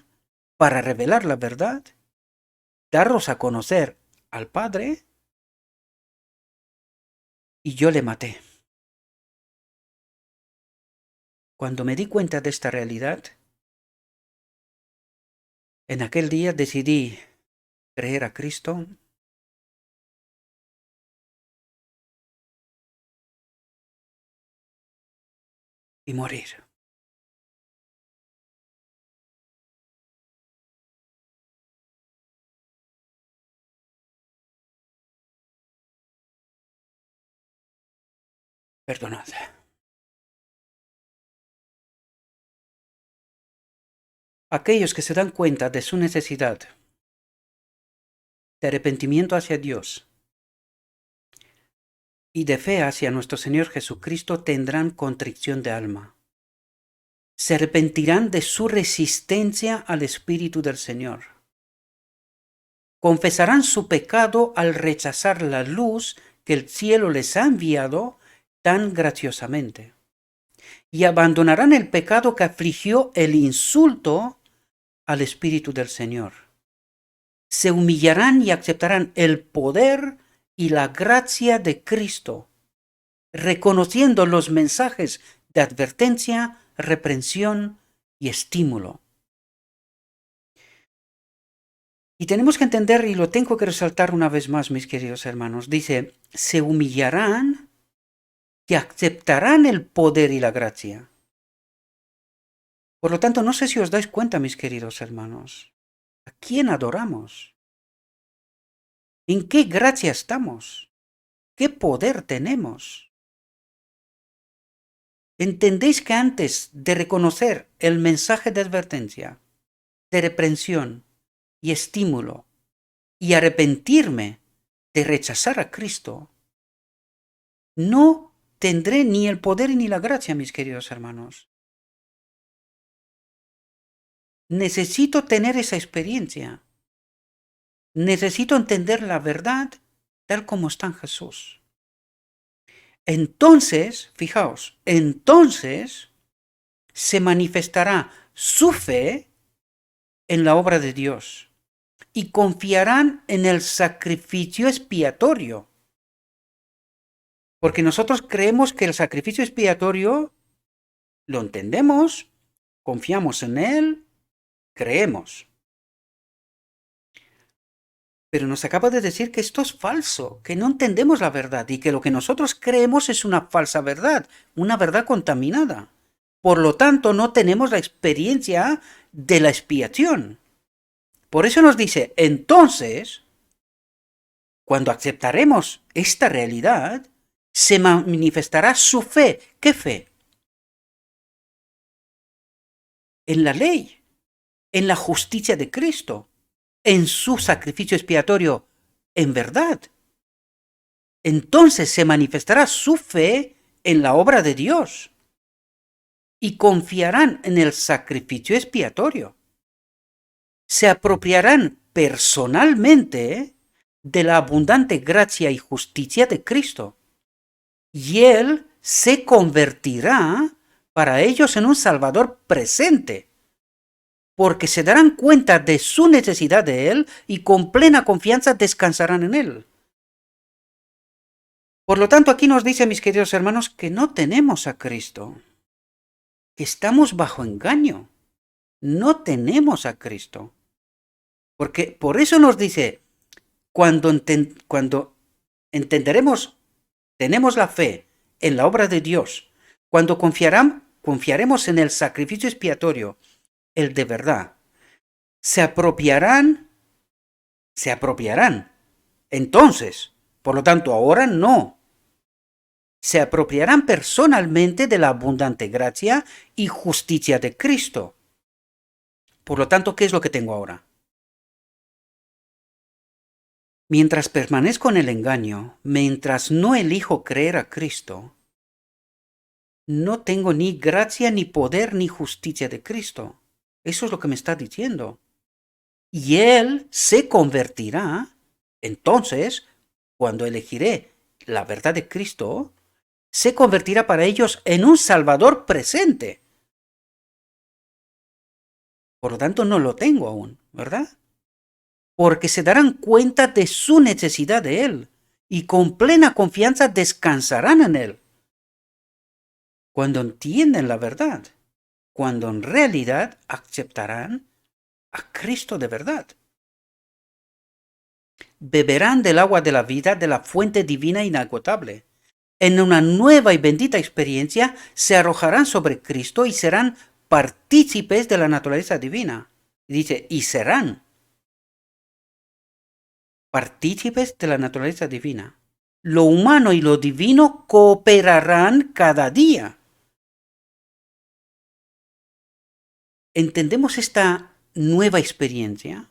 para revelar la verdad, daros a conocer al Padre, y yo le maté. Cuando me di cuenta de esta realidad, en aquel día decidí creer a Cristo y morir. Perdonad. Aquellos que se dan cuenta de su necesidad de arrepentimiento hacia Dios y de fe hacia nuestro Señor Jesucristo tendrán contrición de alma. Se arrepentirán de su resistencia al Espíritu del Señor. Confesarán su pecado al rechazar la luz que el cielo les ha enviado tan graciosamente. Y abandonarán el pecado que afligió el insulto al Espíritu del Señor. Se humillarán y aceptarán el poder y la gracia de Cristo, reconociendo los mensajes de advertencia, reprensión y estímulo. Y tenemos que entender, y lo tengo que resaltar una vez más, mis queridos hermanos, dice, se humillarán y aceptarán el poder y la gracia. Por lo tanto, no sé si os dais cuenta, mis queridos hermanos, ¿a quién adoramos? ¿En qué gracia estamos? ¿Qué poder tenemos? ¿Entendéis que antes de reconocer el mensaje de advertencia, de reprensión y estímulo, y arrepentirme de rechazar a Cristo, no tendré ni el poder ni la gracia, mis queridos hermanos? Necesito tener esa experiencia. Necesito entender la verdad tal como está en Jesús. Entonces, fijaos, entonces se manifestará su fe en la obra de Dios y confiarán en el sacrificio expiatorio. Porque nosotros creemos que el sacrificio expiatorio lo entendemos, confiamos en él, creemos. Pero nos acaba de decir que esto es falso, que no entendemos la verdad y que lo que nosotros creemos es una falsa verdad, una verdad contaminada. Por lo tanto, no tenemos la experiencia de la expiación. Por eso nos dice, entonces, cuando aceptaremos esta realidad, se manifestará su fe. ¿Qué fe? En la ley, en la justicia de Cristo, en su sacrificio expiatorio, en verdad. Entonces se manifestará su fe en la obra de Dios y confiarán en el sacrificio expiatorio. Se apropiarán personalmente de la abundante gracia y justicia de Cristo y Él se convertirá para ellos en un Salvador presente, porque se darán cuenta de su necesidad de Él y con plena confianza descansarán en Él. Por lo tanto, aquí nos dice, mis queridos hermanos, que no tenemos a Cristo, que estamos bajo engaño. No tenemos a Cristo. Porque por eso nos dice, cuando entenderemos, tenemos la fe en la obra de Dios, cuando confiaremos en el sacrificio expiatorio, el de verdad, se apropiarán. Entonces, por lo tanto, ahora no. Se apropiarán personalmente de la abundante gracia y justicia de Cristo. Por lo tanto, ¿qué es lo que tengo ahora? Mientras permanezco en el engaño, mientras no elijo creer a Cristo, no tengo ni gracia, ni poder, ni justicia de Cristo. Eso es lo que me está diciendo. Y Él se convertirá, entonces, cuando elegiré la verdad de Cristo, se convertirá para ellos en un Salvador presente. Por lo tanto, no lo tengo aún, ¿verdad? Porque se darán cuenta de su necesidad de Él y con plena confianza descansarán en Él. Cuando entienden la verdad, cuando en realidad aceptarán a Cristo de verdad. Beberán del agua de la vida de la fuente divina inagotable. En una nueva y bendita experiencia se arrojarán sobre Cristo y serán partícipes de la naturaleza divina. Dice, y serán partícipes de la naturaleza divina. Lo humano y lo divino cooperarán cada día. ¿Entendemos esta nueva experiencia?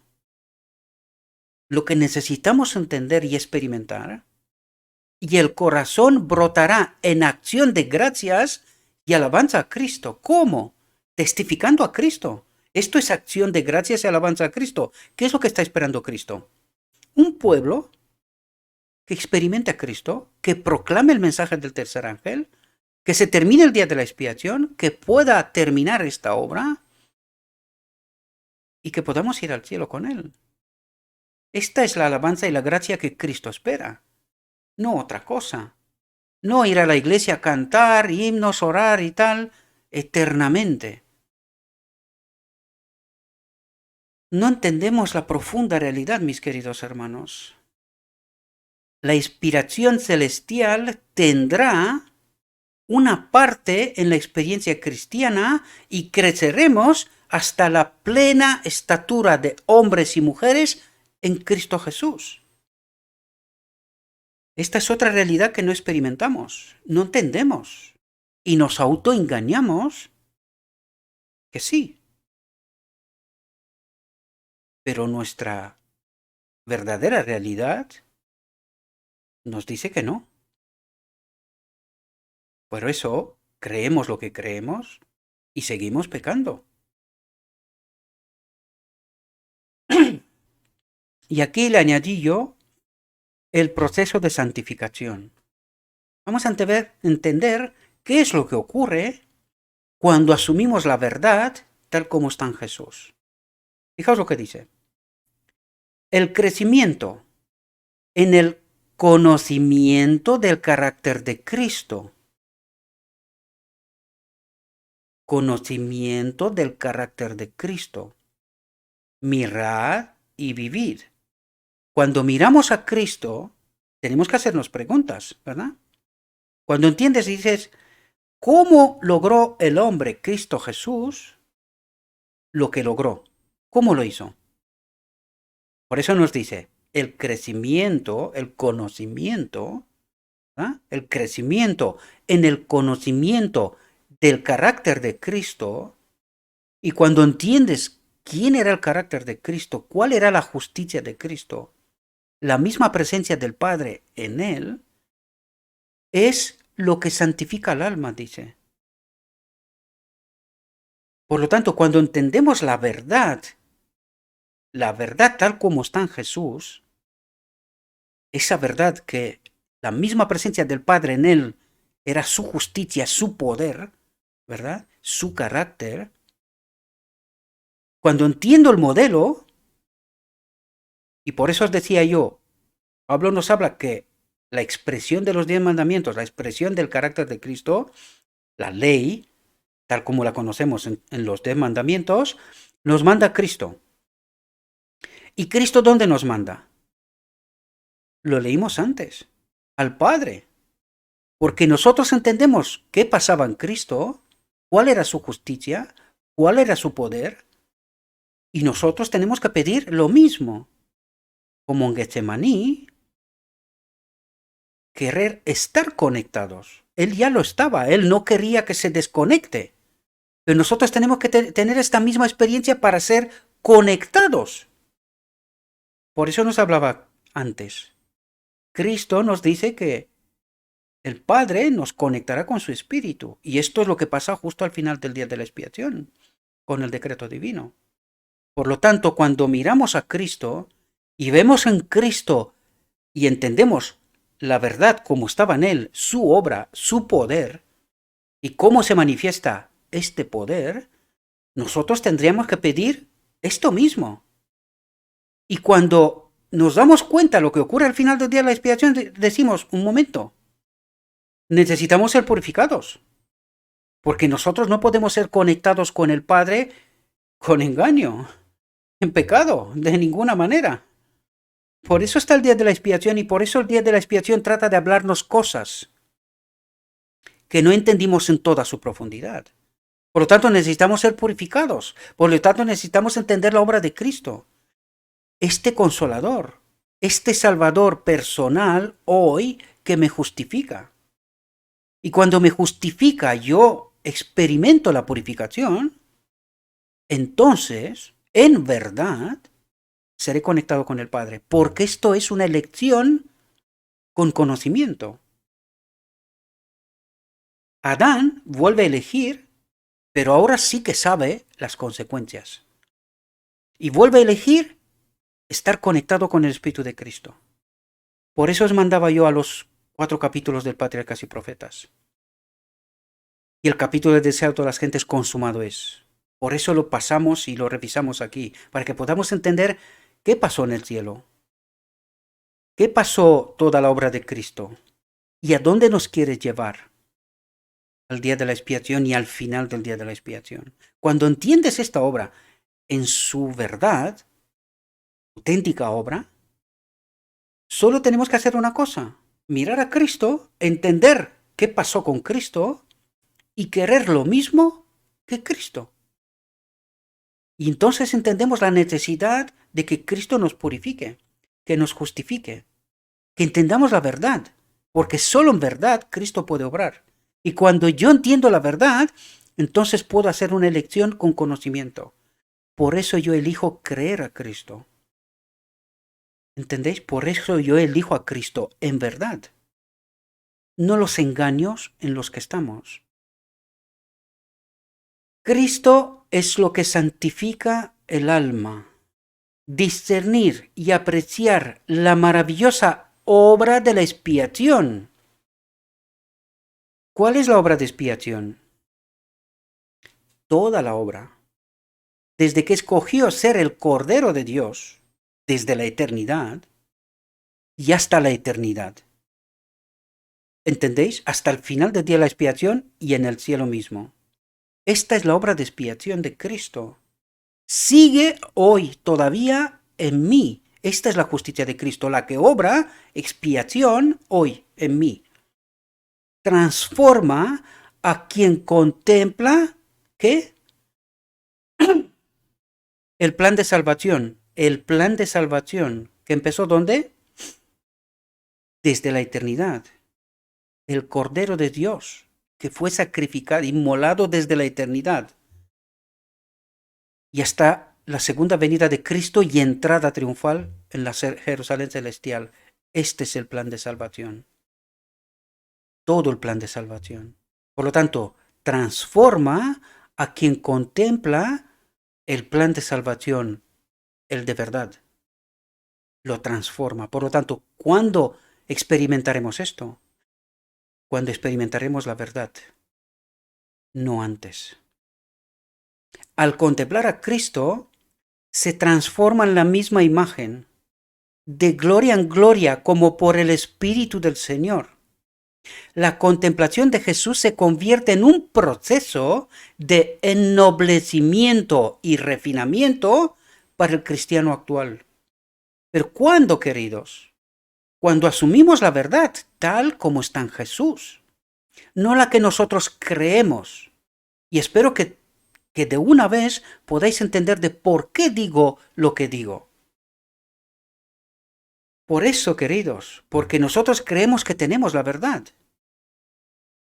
Lo que necesitamos entender y experimentar, y el corazón brotará en acción de gracias y alabanza a Cristo. ¿Cómo? Testificando a Cristo. Esto es acción de gracias y alabanza a Cristo. ¿Qué es lo que está esperando Cristo? Un pueblo que experimente a Cristo, que proclame el mensaje del tercer ángel, que se termine el día de la expiación, que pueda terminar esta obra y que podamos ir al cielo con Él. Esta es la alabanza y la gracia que Cristo espera, no otra cosa. No ir a la iglesia a cantar, himnos, orar y tal, eternamente. No entendemos la profunda realidad, mis queridos hermanos. La inspiración celestial tendrá una parte en la experiencia cristiana y creceremos hasta la plena estatura de hombres y mujeres en Cristo Jesús. Esta es otra realidad que no experimentamos, no entendemos y nos autoengañamos que sí. Pero nuestra verdadera realidad nos dice que no. Por eso creemos lo que creemos y seguimos pecando. Y aquí le añadí yo el proceso de santificación. Vamos a entender qué es lo que ocurre cuando asumimos la verdad tal como está en Jesús. Fijaos lo que dice. El crecimiento en el conocimiento del carácter de Cristo. Conocimiento del carácter de Cristo. Mirad y vivid. Cuando miramos a Cristo, tenemos que hacernos preguntas, ¿verdad? Cuando entiendes y dices, ¿cómo logró el hombre Cristo Jesús lo que logró? ¿Cómo lo hizo? Por eso nos dice, el crecimiento, el conocimiento, ¿ah? El crecimiento en el conocimiento del carácter de Cristo, y cuando entiendes quién era el carácter de Cristo, cuál era la justicia de Cristo, la misma presencia del Padre en él, es lo que santifica al alma, dice. Por lo tanto, cuando entendemos la verdad tal como está en Jesús, esa verdad que la misma presencia del Padre en él era su justicia, su poder, ¿verdad? Su carácter. Cuando entiendo el modelo, y por eso os decía yo, Pablo nos habla que la expresión de los 10 mandamientos, la expresión del carácter de Cristo, la ley, tal como la conocemos en los 10 mandamientos, nos manda Cristo. ¿Y Cristo dónde nos manda? Lo leímos antes, al Padre. Porque nosotros entendemos qué pasaba en Cristo, cuál era su justicia, cuál era su poder, y nosotros tenemos que pedir lo mismo. Como en Getsemaní, querer estar conectados. Él ya lo estaba, él no quería que se desconecte. Pero nosotros tenemos que tener esta misma experiencia para ser conectados. Por eso nos hablaba antes. Cristo nos dice que el Padre nos conectará con su Espíritu. Y esto es lo que pasa justo al final del día de la expiación, con el decreto divino. Por lo tanto, cuando miramos a Cristo y vemos en Cristo y entendemos la verdad como estaba en él, su obra, su poder, y cómo se manifiesta este poder, nosotros tendríamos que pedir esto mismo. Y cuando nos damos cuenta de lo que ocurre al final del día de la expiación, decimos, un momento, necesitamos ser purificados, porque nosotros no podemos ser conectados con el Padre con engaño, en pecado, de ninguna manera. Por eso está el día de la expiación, y por eso el día de la expiación trata de hablarnos cosas que no entendimos en toda su profundidad. Por lo tanto, necesitamos ser purificados. Por lo tanto, necesitamos entender la obra de Cristo. Este Consolador, este Salvador personal hoy que me justifica. Y cuando me justifica, yo experimento la purificación, entonces, en verdad, seré conectado con el Padre. Porque esto es una elección con conocimiento. Adán vuelve a elegir, pero ahora sí que sabe las consecuencias. Y vuelve a elegir estar conectado con el Espíritu de Cristo. Por eso os mandaba yo a los 4 capítulos del Patriarcas y Profetas. Y el capítulo del deseo de todas las gentes consumado es. Por eso lo pasamos y lo revisamos aquí, para que podamos entender qué pasó en el cielo. ¿Qué pasó toda la obra de Cristo? ¿Y a dónde nos quiere llevar? Al día de la expiación y al final del día de la expiación. Cuando entiendes esta obra en su verdad, auténtica obra, solo tenemos que hacer una cosa, mirar a Cristo, entender qué pasó con Cristo y querer lo mismo que Cristo. Y entonces entendemos la necesidad de que Cristo nos purifique, que nos justifique, que entendamos la verdad, porque solo en verdad Cristo puede obrar. Y cuando yo entiendo la verdad, entonces puedo hacer una elección con conocimiento. Por eso yo elijo creer a Cristo. ¿Entendéis? Por eso yo elijo a Cristo en verdad. No los engaños en los que estamos. Cristo es lo que santifica el alma. Discernir y apreciar la maravillosa obra de la expiación ¿Cuál es la obra de expiación? Toda la obra. Desde que escogió ser el Cordero de Dios, desde la eternidad y hasta la eternidad. ¿Entendéis? Hasta el final del día de la expiación y en el cielo mismo. Esta es la obra de expiación de Cristo. Sigue hoy todavía en mí. Esta es la justicia de Cristo, la que obra expiación hoy en mí. Transforma a quien contempla, ¿qué? El plan de salvación. El plan de salvación. ¿Que empezó dónde? Desde la eternidad. El Cordero de Dios, que fue sacrificado, inmolado desde la eternidad. Y hasta la segunda venida de Cristo y entrada triunfal en la Jerusalén celestial. Este es el plan de salvación. Todo el plan de salvación. Por lo tanto, transforma a quien contempla el plan de salvación, el de verdad. Lo transforma. Por lo tanto, ¿cuándo experimentaremos esto? Cuando experimentaremos la verdad, no antes. Al contemplar a Cristo, se transforma en la misma imagen, de gloria en gloria, como por el Espíritu del Señor. La contemplación de Jesús se convierte en un proceso de ennoblecimiento y refinamiento para el cristiano actual. Pero ¿cuándo, queridos? Cuando asumimos la verdad tal como está en Jesús, no la que nosotros creemos. Y espero que de una vez podáis entender de por qué digo lo que digo. Por eso, queridos, porque nosotros creemos que tenemos la verdad.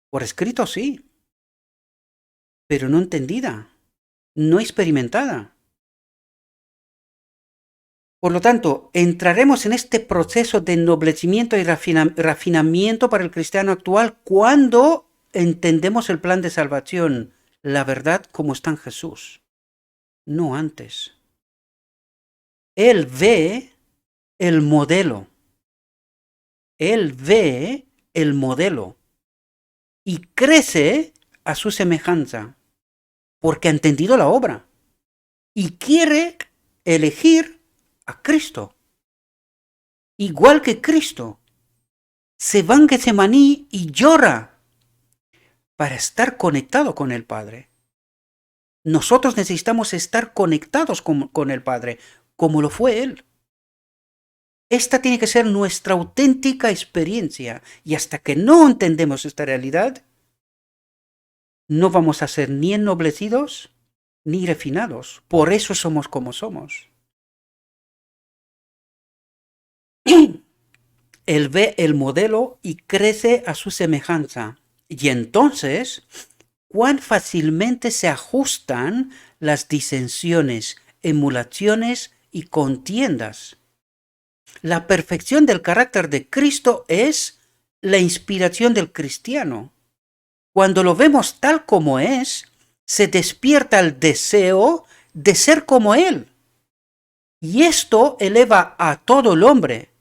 Por escrito sí, pero no entendida, no experimentada. Por lo tanto, entraremos en este proceso de ennoblecimiento y refinamiento para el cristiano actual cuando entendemos el plan de salvación, la verdad como está en Jesús, no antes. Él ve el modelo. Él ve el modelo y crece a su semejanza porque ha entendido la obra y quiere elegir a Cristo. Igual que Cristo, se va en Getsemaní y llora para estar conectado con el Padre. Nosotros necesitamos estar conectados con el Padre, como lo fue Él. Esta tiene que ser nuestra auténtica experiencia, y hasta que no entendemos esta realidad, no vamos a ser ni ennoblecidos ni refinados. Por eso somos como somos. Él ve el modelo y crece a su semejanza. Y entonces, cuán fácilmente se ajustan las disensiones, emulaciones y contiendas. La perfección del carácter de Cristo es la inspiración del cristiano. Cuando lo vemos tal como es, se despierta el deseo de ser como Él. Y esto eleva a todo el hombre,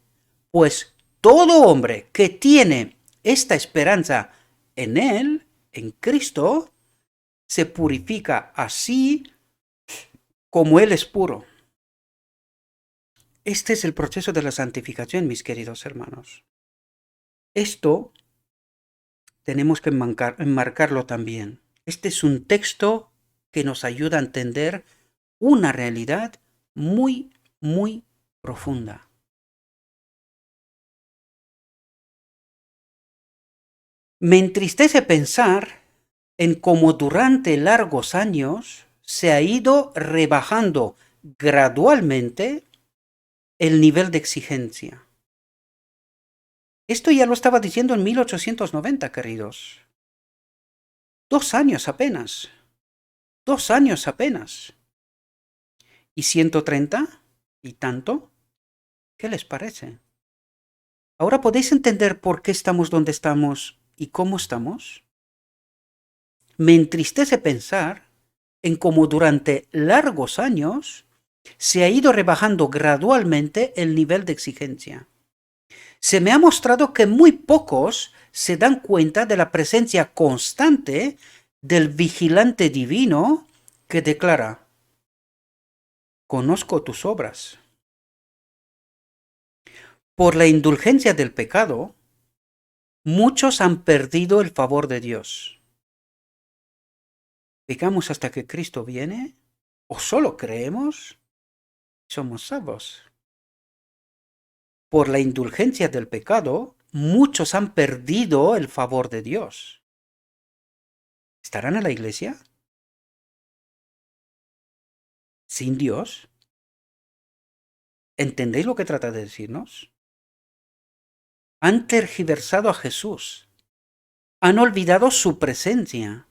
pues todo hombre que tiene esta esperanza en Él, en Cristo, se purifica así como Él es puro. Este es el proceso de la santificación, mis queridos hermanos. Esto tenemos que enmarcarlo también. Este es un texto que nos ayuda a entender una realidad muy, muy profunda. Me entristece pensar en cómo durante largos años se ha ido rebajando gradualmente el nivel de exigencia. Esto ya lo estaba diciendo en 1890, queridos. 2 años apenas. 2 años apenas. ¿Y 130? ¿Y tanto? ¿Qué les parece? ¿Ahora podéis entender por qué estamos donde estamos y cómo estamos? Me entristece pensar en cómo durante largos años se ha ido rebajando gradualmente el nivel de exigencia. Se me ha mostrado que muy pocos se dan cuenta de la presencia constante del vigilante divino que declara: conozco tus obras. Por la indulgencia del pecado, muchos han perdido el favor de Dios. ¿Pecamos hasta que Cristo viene? ¿O solo creemos? Somos salvos. Por la indulgencia del pecado, muchos han perdido el favor de Dios. ¿Estarán en la iglesia? ¿Sin Dios? ¿Entendéis lo que trata de decirnos? Han tergiversado a Jesús. Han olvidado su presencia.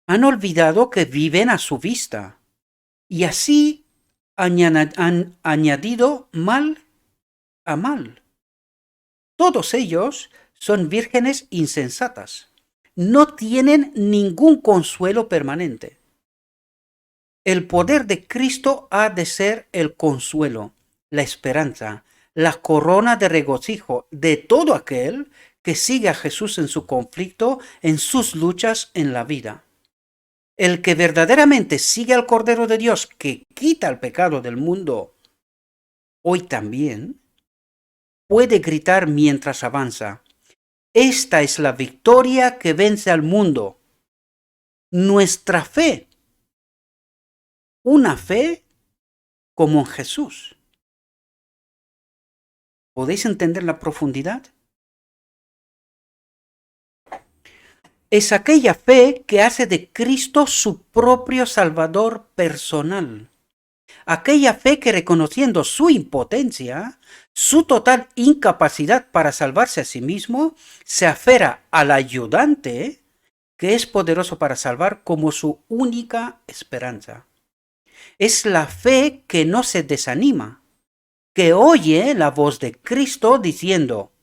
Han olvidado que viven a su vista. Y así han añadido mal a mal. Todos ellos son vírgenes insensatas. No tienen ningún consuelo permanente. El poder de Cristo ha de ser el consuelo, la esperanza, la corona de regocijo de todo aquel que sigue a Jesús en su conflicto, en sus luchas en la vida. El que verdaderamente sigue al Cordero de Dios que quita el pecado del mundo, hoy también puede gritar mientras avanza: esta es la victoria que vence al mundo. Nuestra fe, una fe como en Jesús. ¿Podéis entender la profundidad? Es aquella fe que hace de Cristo su propio Salvador personal. Aquella fe que, reconociendo su impotencia, su total incapacidad para salvarse a sí mismo, se aferra al ayudante que es poderoso para salvar como su única esperanza. Es la fe que no se desanima, que oye la voz de Cristo diciendo: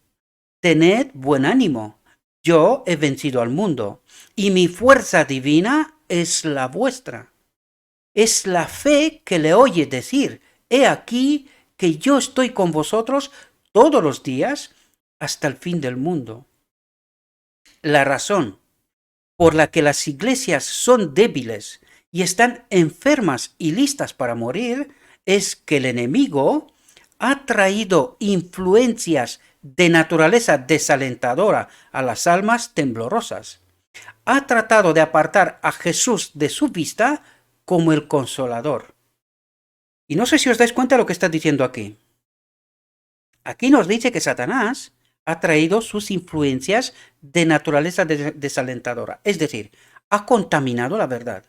tened buen ánimo, yo he vencido al mundo, y mi fuerza divina es la vuestra. Es la fe que le oye decir: he aquí que yo estoy con vosotros todos los días hasta el fin del mundo. La razón por la que las iglesias son débiles y están enfermas y listas para morir es que el enemigo ha traído influencias de naturaleza desalentadora a las almas temblorosas. Ha tratado de apartar a Jesús de su vista como el consolador. Y no sé si os dais cuenta de lo que está diciendo aquí. Aquí nos dice que Satanás ha traído sus influencias de naturaleza desalentadora, es decir, ha contaminado la verdad.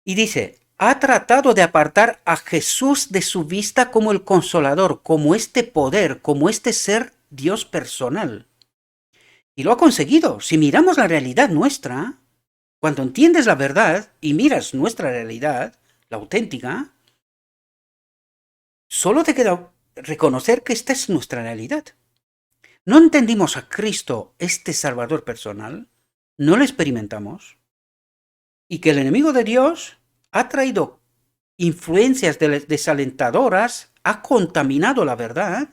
Y dice: ha tratado de apartar a Jesús de su vista como el consolador, como este poder, como este ser Dios personal. Y lo ha conseguido. Si miramos la realidad nuestra, cuando entiendes la verdad y miras nuestra realidad, la auténtica, solo te queda reconocer que esta es nuestra realidad. No entendimos a Cristo, este Salvador personal, no lo experimentamos, y que el enemigo de Dios ha traído influencias desalentadoras, ha contaminado la verdad,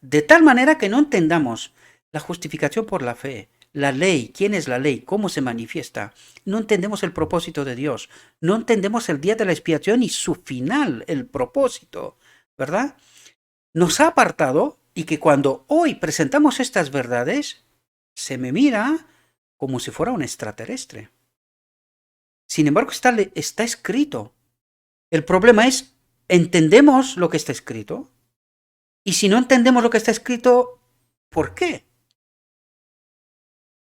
de tal manera que no entendamos la justificación por la fe, la ley, quién es la ley, cómo se manifiesta. No entendemos el propósito de Dios, no entendemos el día de la expiación y su final, el propósito, ¿verdad? Nos ha apartado, y que cuando hoy presentamos estas verdades, se me mira como si fuera un extraterrestre. Sin embargo, está escrito. El problema es: ¿entendemos lo que está escrito? Y si no entendemos lo que está escrito, ¿por qué?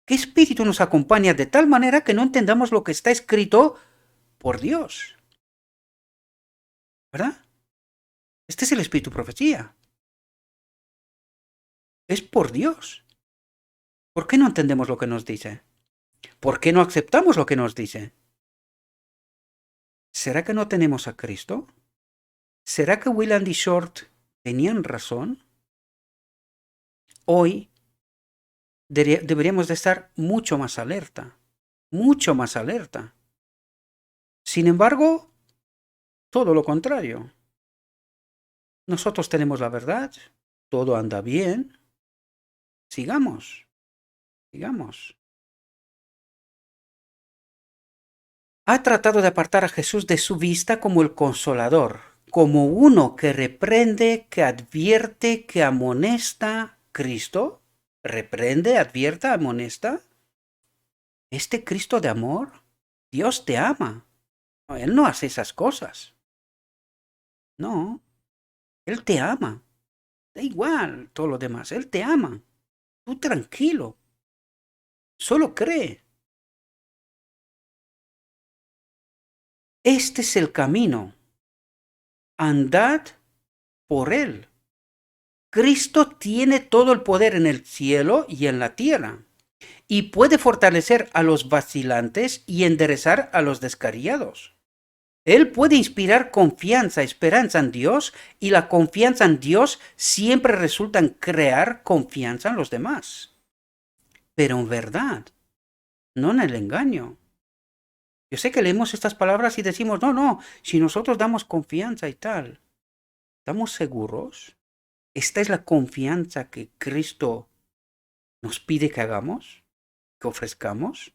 ¿Qué espíritu nos acompaña de tal manera que no entendamos lo que está escrito por Dios? ¿Verdad? Este es el espíritu profecía. Es por Dios. ¿Por qué no entendemos lo que nos dice? ¿Por qué no aceptamos lo que nos dice? ¿Será que no tenemos a Cristo? ¿Será que Willand y Short tenían razón? Hoy deberíamos de estar mucho más alerta, mucho más alerta. Sin embargo, todo lo contrario. Nosotros tenemos la verdad, todo anda bien, sigamos, sigamos. Ha tratado de apartar a Jesús de su vista como el consolador, como uno que reprende, que advierte, que amonesta. Cristo reprende, advierta, amonesta. Este Cristo de amor, Dios te ama. No, Él no hace esas cosas. No, Él te ama. Da igual todo lo demás. Él te ama. Tú tranquilo. Solo cree. Este es el camino. Andad por Él. Cristo tiene todo el poder en el cielo y en la tierra, y puede fortalecer a los vacilantes y enderezar a los descarriados. Él puede inspirar confianza, esperanza en Dios, y la confianza en Dios siempre resulta en crear confianza en los demás. Pero en verdad, no en el engaño. Yo sé que leemos estas palabras y decimos, no, si nosotros damos confianza y tal, ¿estamos seguros? ¿Esta es la confianza que Cristo nos pide que hagamos, que ofrezcamos?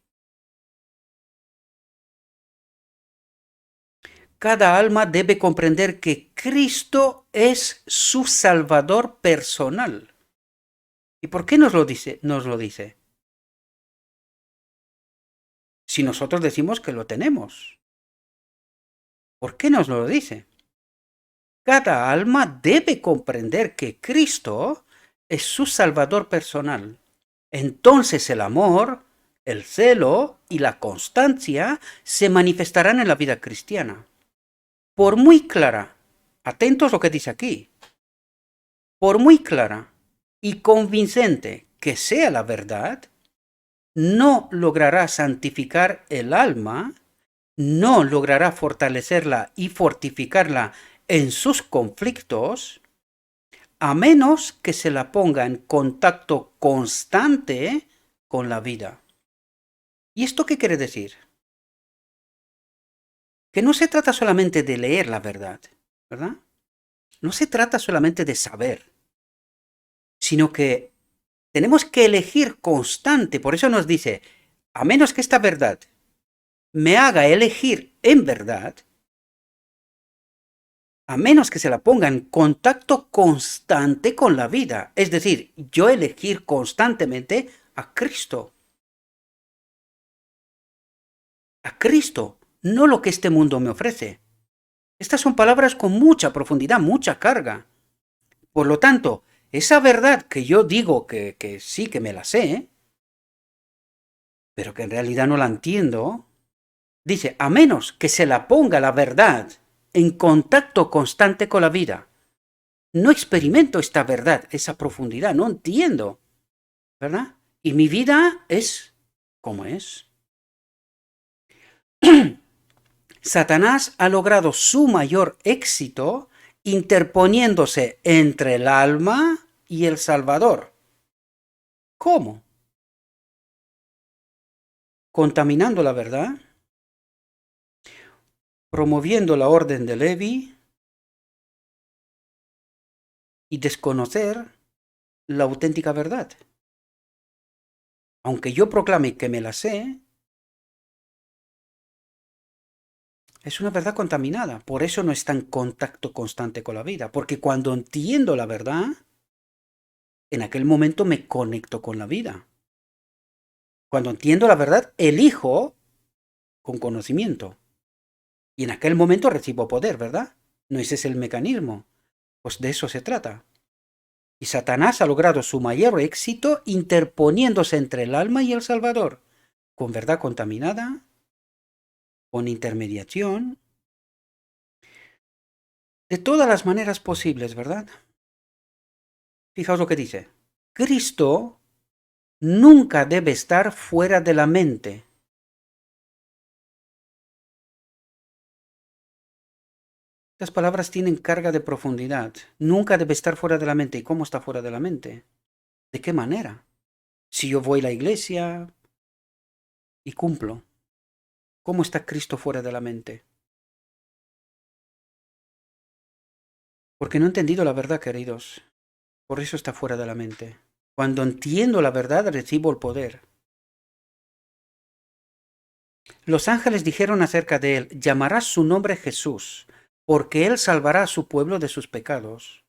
Cada alma debe comprender que Cristo es su Salvador personal. ¿Y por qué nos lo dice? Nos lo dice. Si nosotros decimos que lo tenemos. ¿Por qué nos lo dice? Cada alma debe comprender que Cristo es su Salvador personal. Entonces el amor, el celo y la constancia se manifestarán en la vida cristiana. Por muy clara, atentos a lo que dice aquí, por muy clara y convincente que sea la verdad, no logrará santificar el alma, no logrará fortalecerla y fortificarla en sus conflictos, a menos que se la ponga en contacto constante con la vida. ¿Y esto qué quiere decir? Que no se trata solamente de leer la verdad, ¿verdad? No se trata solamente de saber, sino que tenemos que elegir constante. Por eso nos dice, a menos que esta verdad me haga elegir en verdad, a menos que se la ponga en contacto constante con la vida. Es decir, yo elegir constantemente a Cristo. A Cristo, no lo que este mundo me ofrece. Estas son palabras con mucha profundidad, mucha carga. Por lo tanto, esa verdad que yo digo que sí que me la sé, pero que en realidad no la entiendo, dice, a menos que se la ponga la verdad en contacto constante con la vida. No experimento esta verdad, esa profundidad, no entiendo, ¿verdad? Y mi vida es como es. Satanás ha logrado su mayor éxito interponiéndose entre el alma y el Salvador. ¿Cómo? Contaminando la verdad, promoviendo la orden de Levi y desconocer la auténtica verdad. Aunque yo proclame que me la sé, es una verdad contaminada. Por eso no está en contacto constante con la vida. Porque cuando entiendo la verdad, en aquel momento me conecto con la vida. Cuando entiendo la verdad, elijo con conocimiento. Y en aquel momento recibo poder, ¿verdad? ¿No ese es el mecanismo? Pues de eso se trata. Y Satanás ha logrado su mayor éxito interponiéndose entre el alma y el Salvador, con verdad contaminada, con intermediación, de todas las maneras posibles, ¿verdad? Fijaos lo que dice. Cristo nunca debe estar fuera de la mente. Estas palabras tienen carga de profundidad. Nunca debe estar fuera de la mente. ¿Y cómo está fuera de la mente? ¿De qué manera? Si yo voy a la iglesia y cumplo, ¿cómo está Cristo fuera de la mente? Porque no he entendido la verdad, queridos. Por eso está fuera de la mente. Cuando entiendo la verdad, recibo el poder. Los ángeles dijeron acerca de él, llamarás su nombre Jesús, porque él salvará a su pueblo de sus pecados.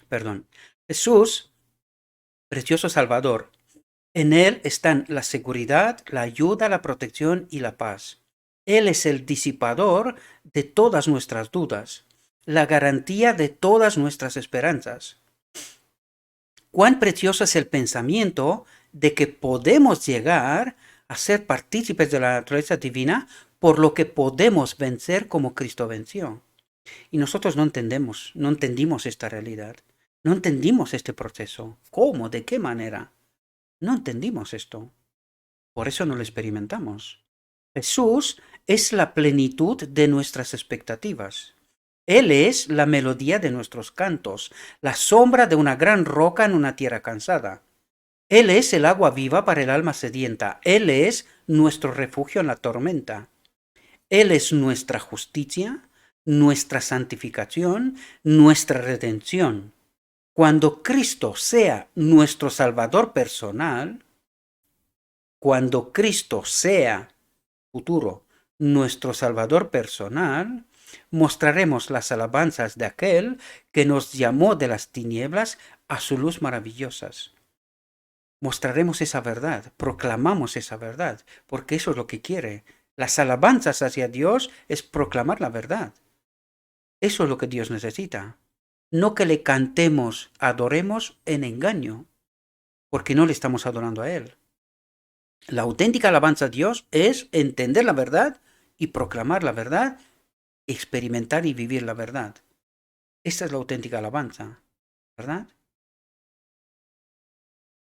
Perdón. Jesús, precioso Salvador, en él están la seguridad, la ayuda, la protección y la paz. Él es el disipador de todas nuestras dudas, la garantía de todas nuestras esperanzas. Cuán precioso es el pensamiento de que podemos llegar a ser partícipes de la naturaleza divina por lo que podemos vencer como Cristo venció. Y nosotros no entendimos esta realidad. No entendimos este proceso. ¿Cómo? ¿De qué manera? No entendimos esto. Por eso no lo experimentamos. Jesús es la plenitud de nuestras expectativas. Él es la melodía de nuestros cantos, la sombra de una gran roca en una tierra cansada. Él es el agua viva para el alma sedienta. Él es nuestro refugio en la tormenta. Él es nuestra justicia, nuestra santificación, nuestra redención. Cuando Cristo sea nuestro Salvador personal, cuando Cristo sea futuro nuestro Salvador personal, mostraremos las alabanzas de aquel que nos llamó de las tinieblas a su luz maravillosas. Mostraremos esa verdad, proclamamos esa verdad, porque eso es lo que quiere. Las alabanzas hacia Dios es proclamar la verdad. Eso es lo que Dios necesita. No que le cantemos, adoremos en engaño, porque no le estamos adorando a Él. La auténtica alabanza a Dios es entender la verdad y proclamar la verdad, experimentar y vivir la verdad. Esta es la auténtica alabanza, ¿verdad?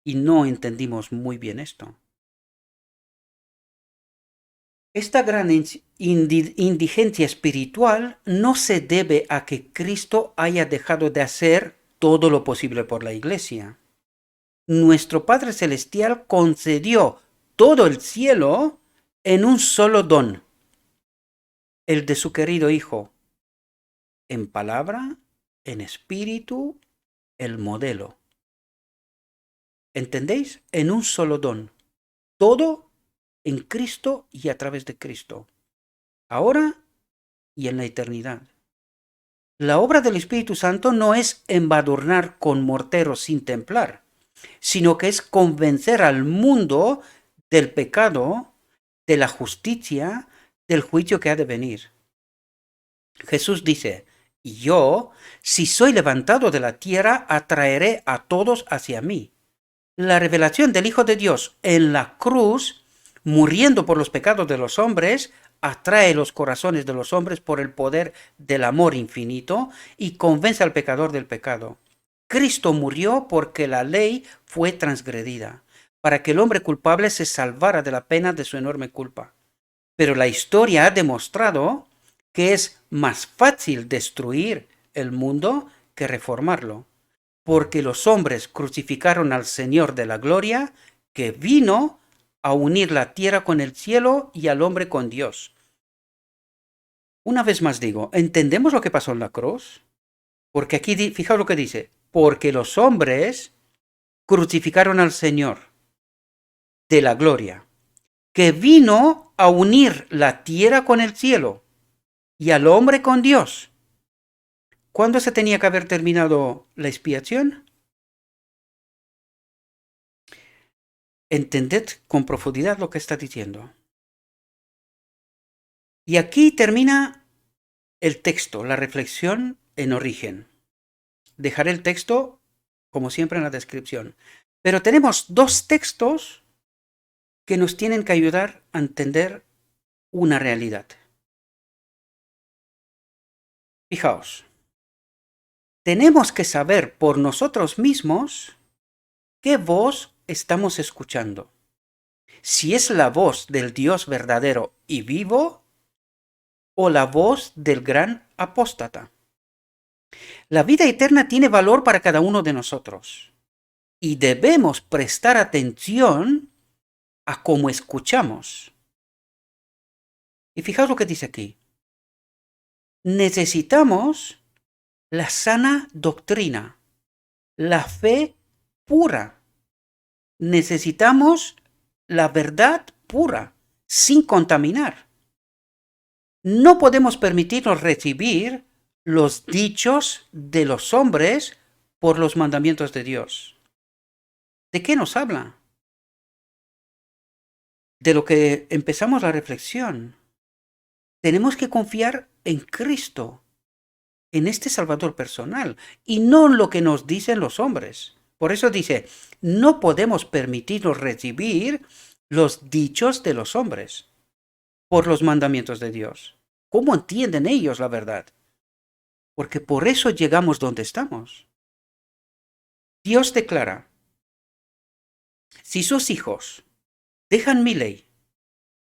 Y no entendimos muy bien esto. Esta gran indigencia espiritual no se debe a que Cristo haya dejado de hacer todo lo posible por la Iglesia. Nuestro Padre Celestial concedió todo el cielo en un solo don, el de su querido Hijo, en palabra, en espíritu, el modelo. ¿Entendéis? En un solo don. Todo en Cristo y a través de Cristo. Ahora y en la eternidad. La obra del Espíritu Santo no es embadurnar con morteros sin templar, sino que es convencer al mundo del pecado, de la justicia, del juicio que ha de venir. Jesús dice, y yo, si soy levantado de la tierra, atraeré a todos hacia mí. La revelación del Hijo de Dios en la cruz, muriendo por los pecados de los hombres, atrae los corazones de los hombres por el poder del amor infinito y convence al pecador del pecado. Cristo murió porque la ley fue transgredida, para que el hombre culpable se salvara de la pena de su enorme culpa. Pero la historia ha demostrado que es más fácil destruir el mundo que reformarlo, porque los hombres crucificaron al Señor de la gloria, que vino a unir la tierra con el cielo y al hombre con Dios. Una vez más digo, ¿entendemos lo que pasó en la cruz? Porque aquí, fijaos lo que dice, porque los hombres crucificaron al Señor de la gloria, que vino a unir la tierra con el cielo y al hombre con Dios. ¿Cuándo se tenía que haber terminado la expiación? Entended con profundidad lo que está diciendo. Y aquí termina el texto, la reflexión en origen. Dejaré el texto, como siempre, en la descripción. Pero tenemos dos textos que nos tienen que ayudar a entender una realidad. Fijaos, tenemos que saber por nosotros mismos qué voz estamos escuchando. Si es la voz del Dios verdadero y vivo o la voz del gran apóstata. La vida eterna tiene valor para cada uno de nosotros y debemos prestar atención a cómo escuchamos. Y fijaos lo que dice aquí. Necesitamos la sana doctrina, la fe pura. Necesitamos la verdad pura, sin contaminar. No podemos permitirnos recibir los dichos de los hombres por los mandamientos de Dios. ¿De qué nos habla? De lo que empezamos la reflexión. Tenemos que confiar en Cristo, en este Salvador personal, y no en lo que nos dicen los hombres. Por eso dice, no podemos permitirnos recibir los dichos de los hombres por los mandamientos de Dios. ¿Cómo entienden ellos la verdad? Porque por eso llegamos donde estamos. Dios declara, si sus hijos dejan mi ley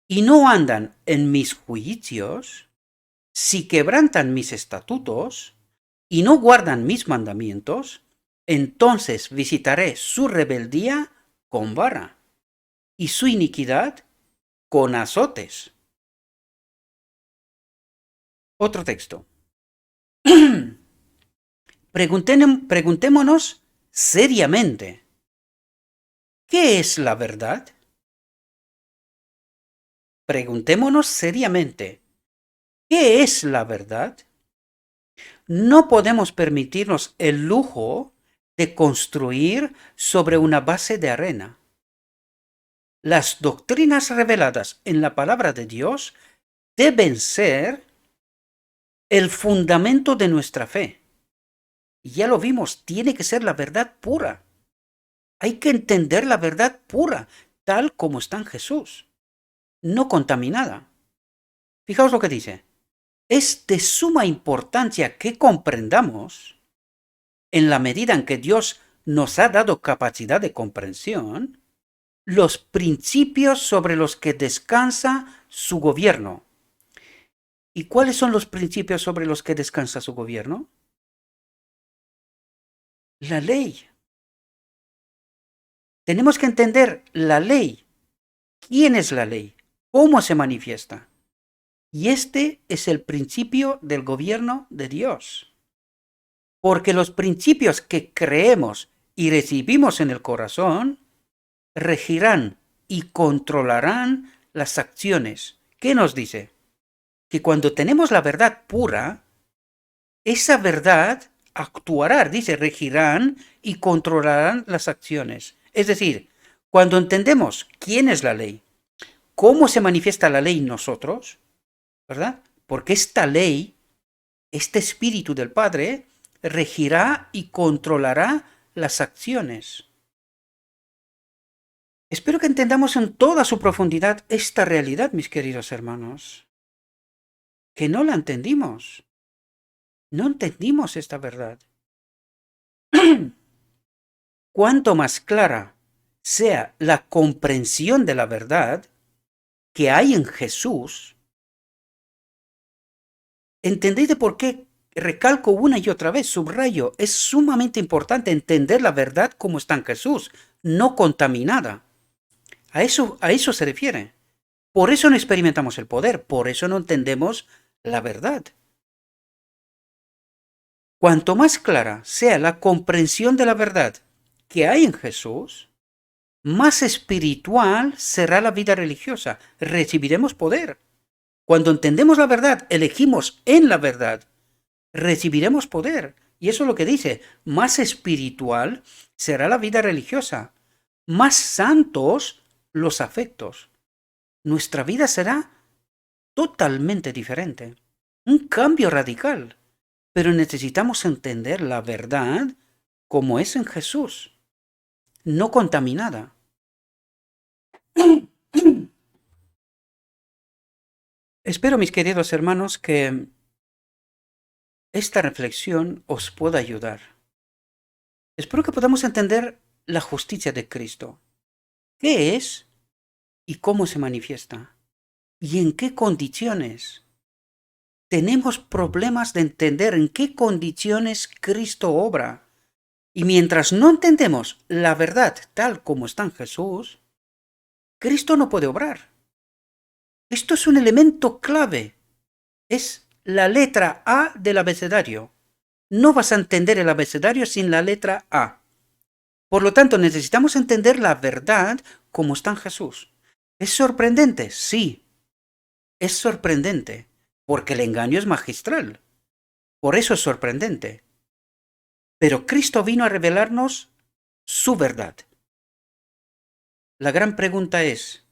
y no andan en mis juicios, si quebrantan mis estatutos y no guardan mis mandamientos, entonces visitaré su rebeldía con vara y su iniquidad con azotes. Otro texto. Preguntémonos seriamente, ¿qué es la verdad? Preguntémonos seriamente, ¿qué es la verdad? No podemos permitirnos el lujo de construir sobre una base de arena. Las doctrinas reveladas en la palabra de Dios deben ser el fundamento de nuestra fe. Y ya lo vimos, tiene que ser la verdad pura. Hay que entender la verdad pura, tal como está en Jesús, no contaminada. Fijaos lo que dice. Es de suma importancia que comprendamos, en la medida en que Dios nos ha dado capacidad de comprensión, los principios sobre los que descansa su gobierno. ¿Y cuáles son los principios sobre los que descansa su gobierno? La ley. Tenemos que entender la ley. ¿Quién es la ley? ¿Cómo se manifiesta? Y este es el principio del gobierno de Dios. Porque los principios que creemos y recibimos en el corazón regirán y controlarán las acciones. ¿Qué nos dice? Que cuando tenemos la verdad pura, esa verdad actuará, dice, regirán y controlarán las acciones. Es decir, cuando entendemos quién es la ley, cómo se manifiesta la ley en nosotros, ¿verdad? Porque esta ley, este espíritu del Padre, regirá y controlará las acciones. Espero que entendamos en toda su profundidad esta realidad, mis queridos hermanos. Que no la entendimos. No entendimos esta verdad. Cuanto más clara sea la comprensión de la verdad que hay en Jesús, ¿entendéis de por qué recalco una y otra vez, subrayo? Es sumamente importante entender la verdad como está en Jesús, no contaminada. A eso se refiere. Por eso no experimentamos el poder, por eso no entendemos la verdad. Cuanto más clara sea la comprensión de la verdad que hay en Jesús, más espiritual será la vida religiosa. Recibiremos poder. Cuando entendemos la verdad, elegimos en la verdad, recibiremos poder. Y eso es lo que dice, más espiritual será la vida religiosa, más santos los afectos. Nuestra vida será totalmente diferente, un cambio radical. Pero necesitamos entender la verdad como es en Jesús, no contaminada. Espero, mis queridos hermanos, que esta reflexión os pueda ayudar. Espero que podamos entender la justicia de Cristo. ¿Qué es y cómo se manifiesta? ¿Y en qué condiciones? Tenemos problemas de entender en qué condiciones Cristo obra. Y mientras no entendemos la verdad tal como está en Jesús, Cristo no puede obrar. Esto es un elemento clave. Es la letra A del abecedario. No vas a entender el abecedario sin la letra A. Por lo tanto, necesitamos entender la verdad como está en Jesús. ¿Es sorprendente? Sí, es sorprendente, porque el engaño es magistral. Por eso es sorprendente. Pero Cristo vino a revelarnos su verdad. La gran pregunta es,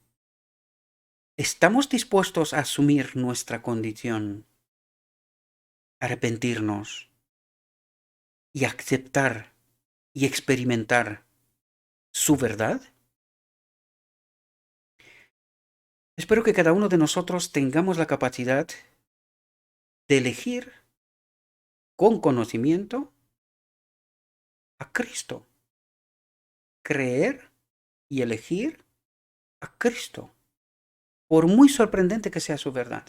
¿estamos dispuestos a asumir nuestra condición, arrepentirnos y aceptar y experimentar su verdad? Espero que cada uno de nosotros tengamos la capacidad de elegir con conocimiento a Cristo, creer y elegir a Cristo, por muy sorprendente que sea su verdad.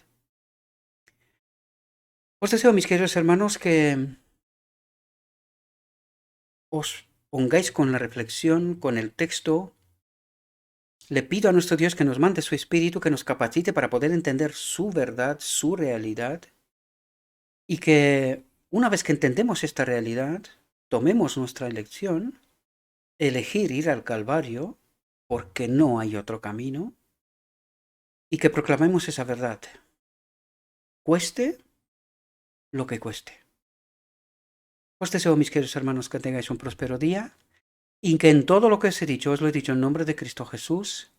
Os deseo, mis queridos hermanos, que os pongáis con la reflexión, con el texto. Le pido a nuestro Dios que nos mande su Espíritu, que nos capacite para poder entender su verdad, su realidad, y que una vez que entendemos esta realidad, tomemos nuestra elección, elegir ir al Calvario, porque no hay otro camino, y que proclamemos esa verdad, cueste lo que cueste. Os deseo, mis queridos hermanos, que tengáis un próspero día y que en todo lo que os he dicho, os lo he dicho en nombre de Cristo Jesús,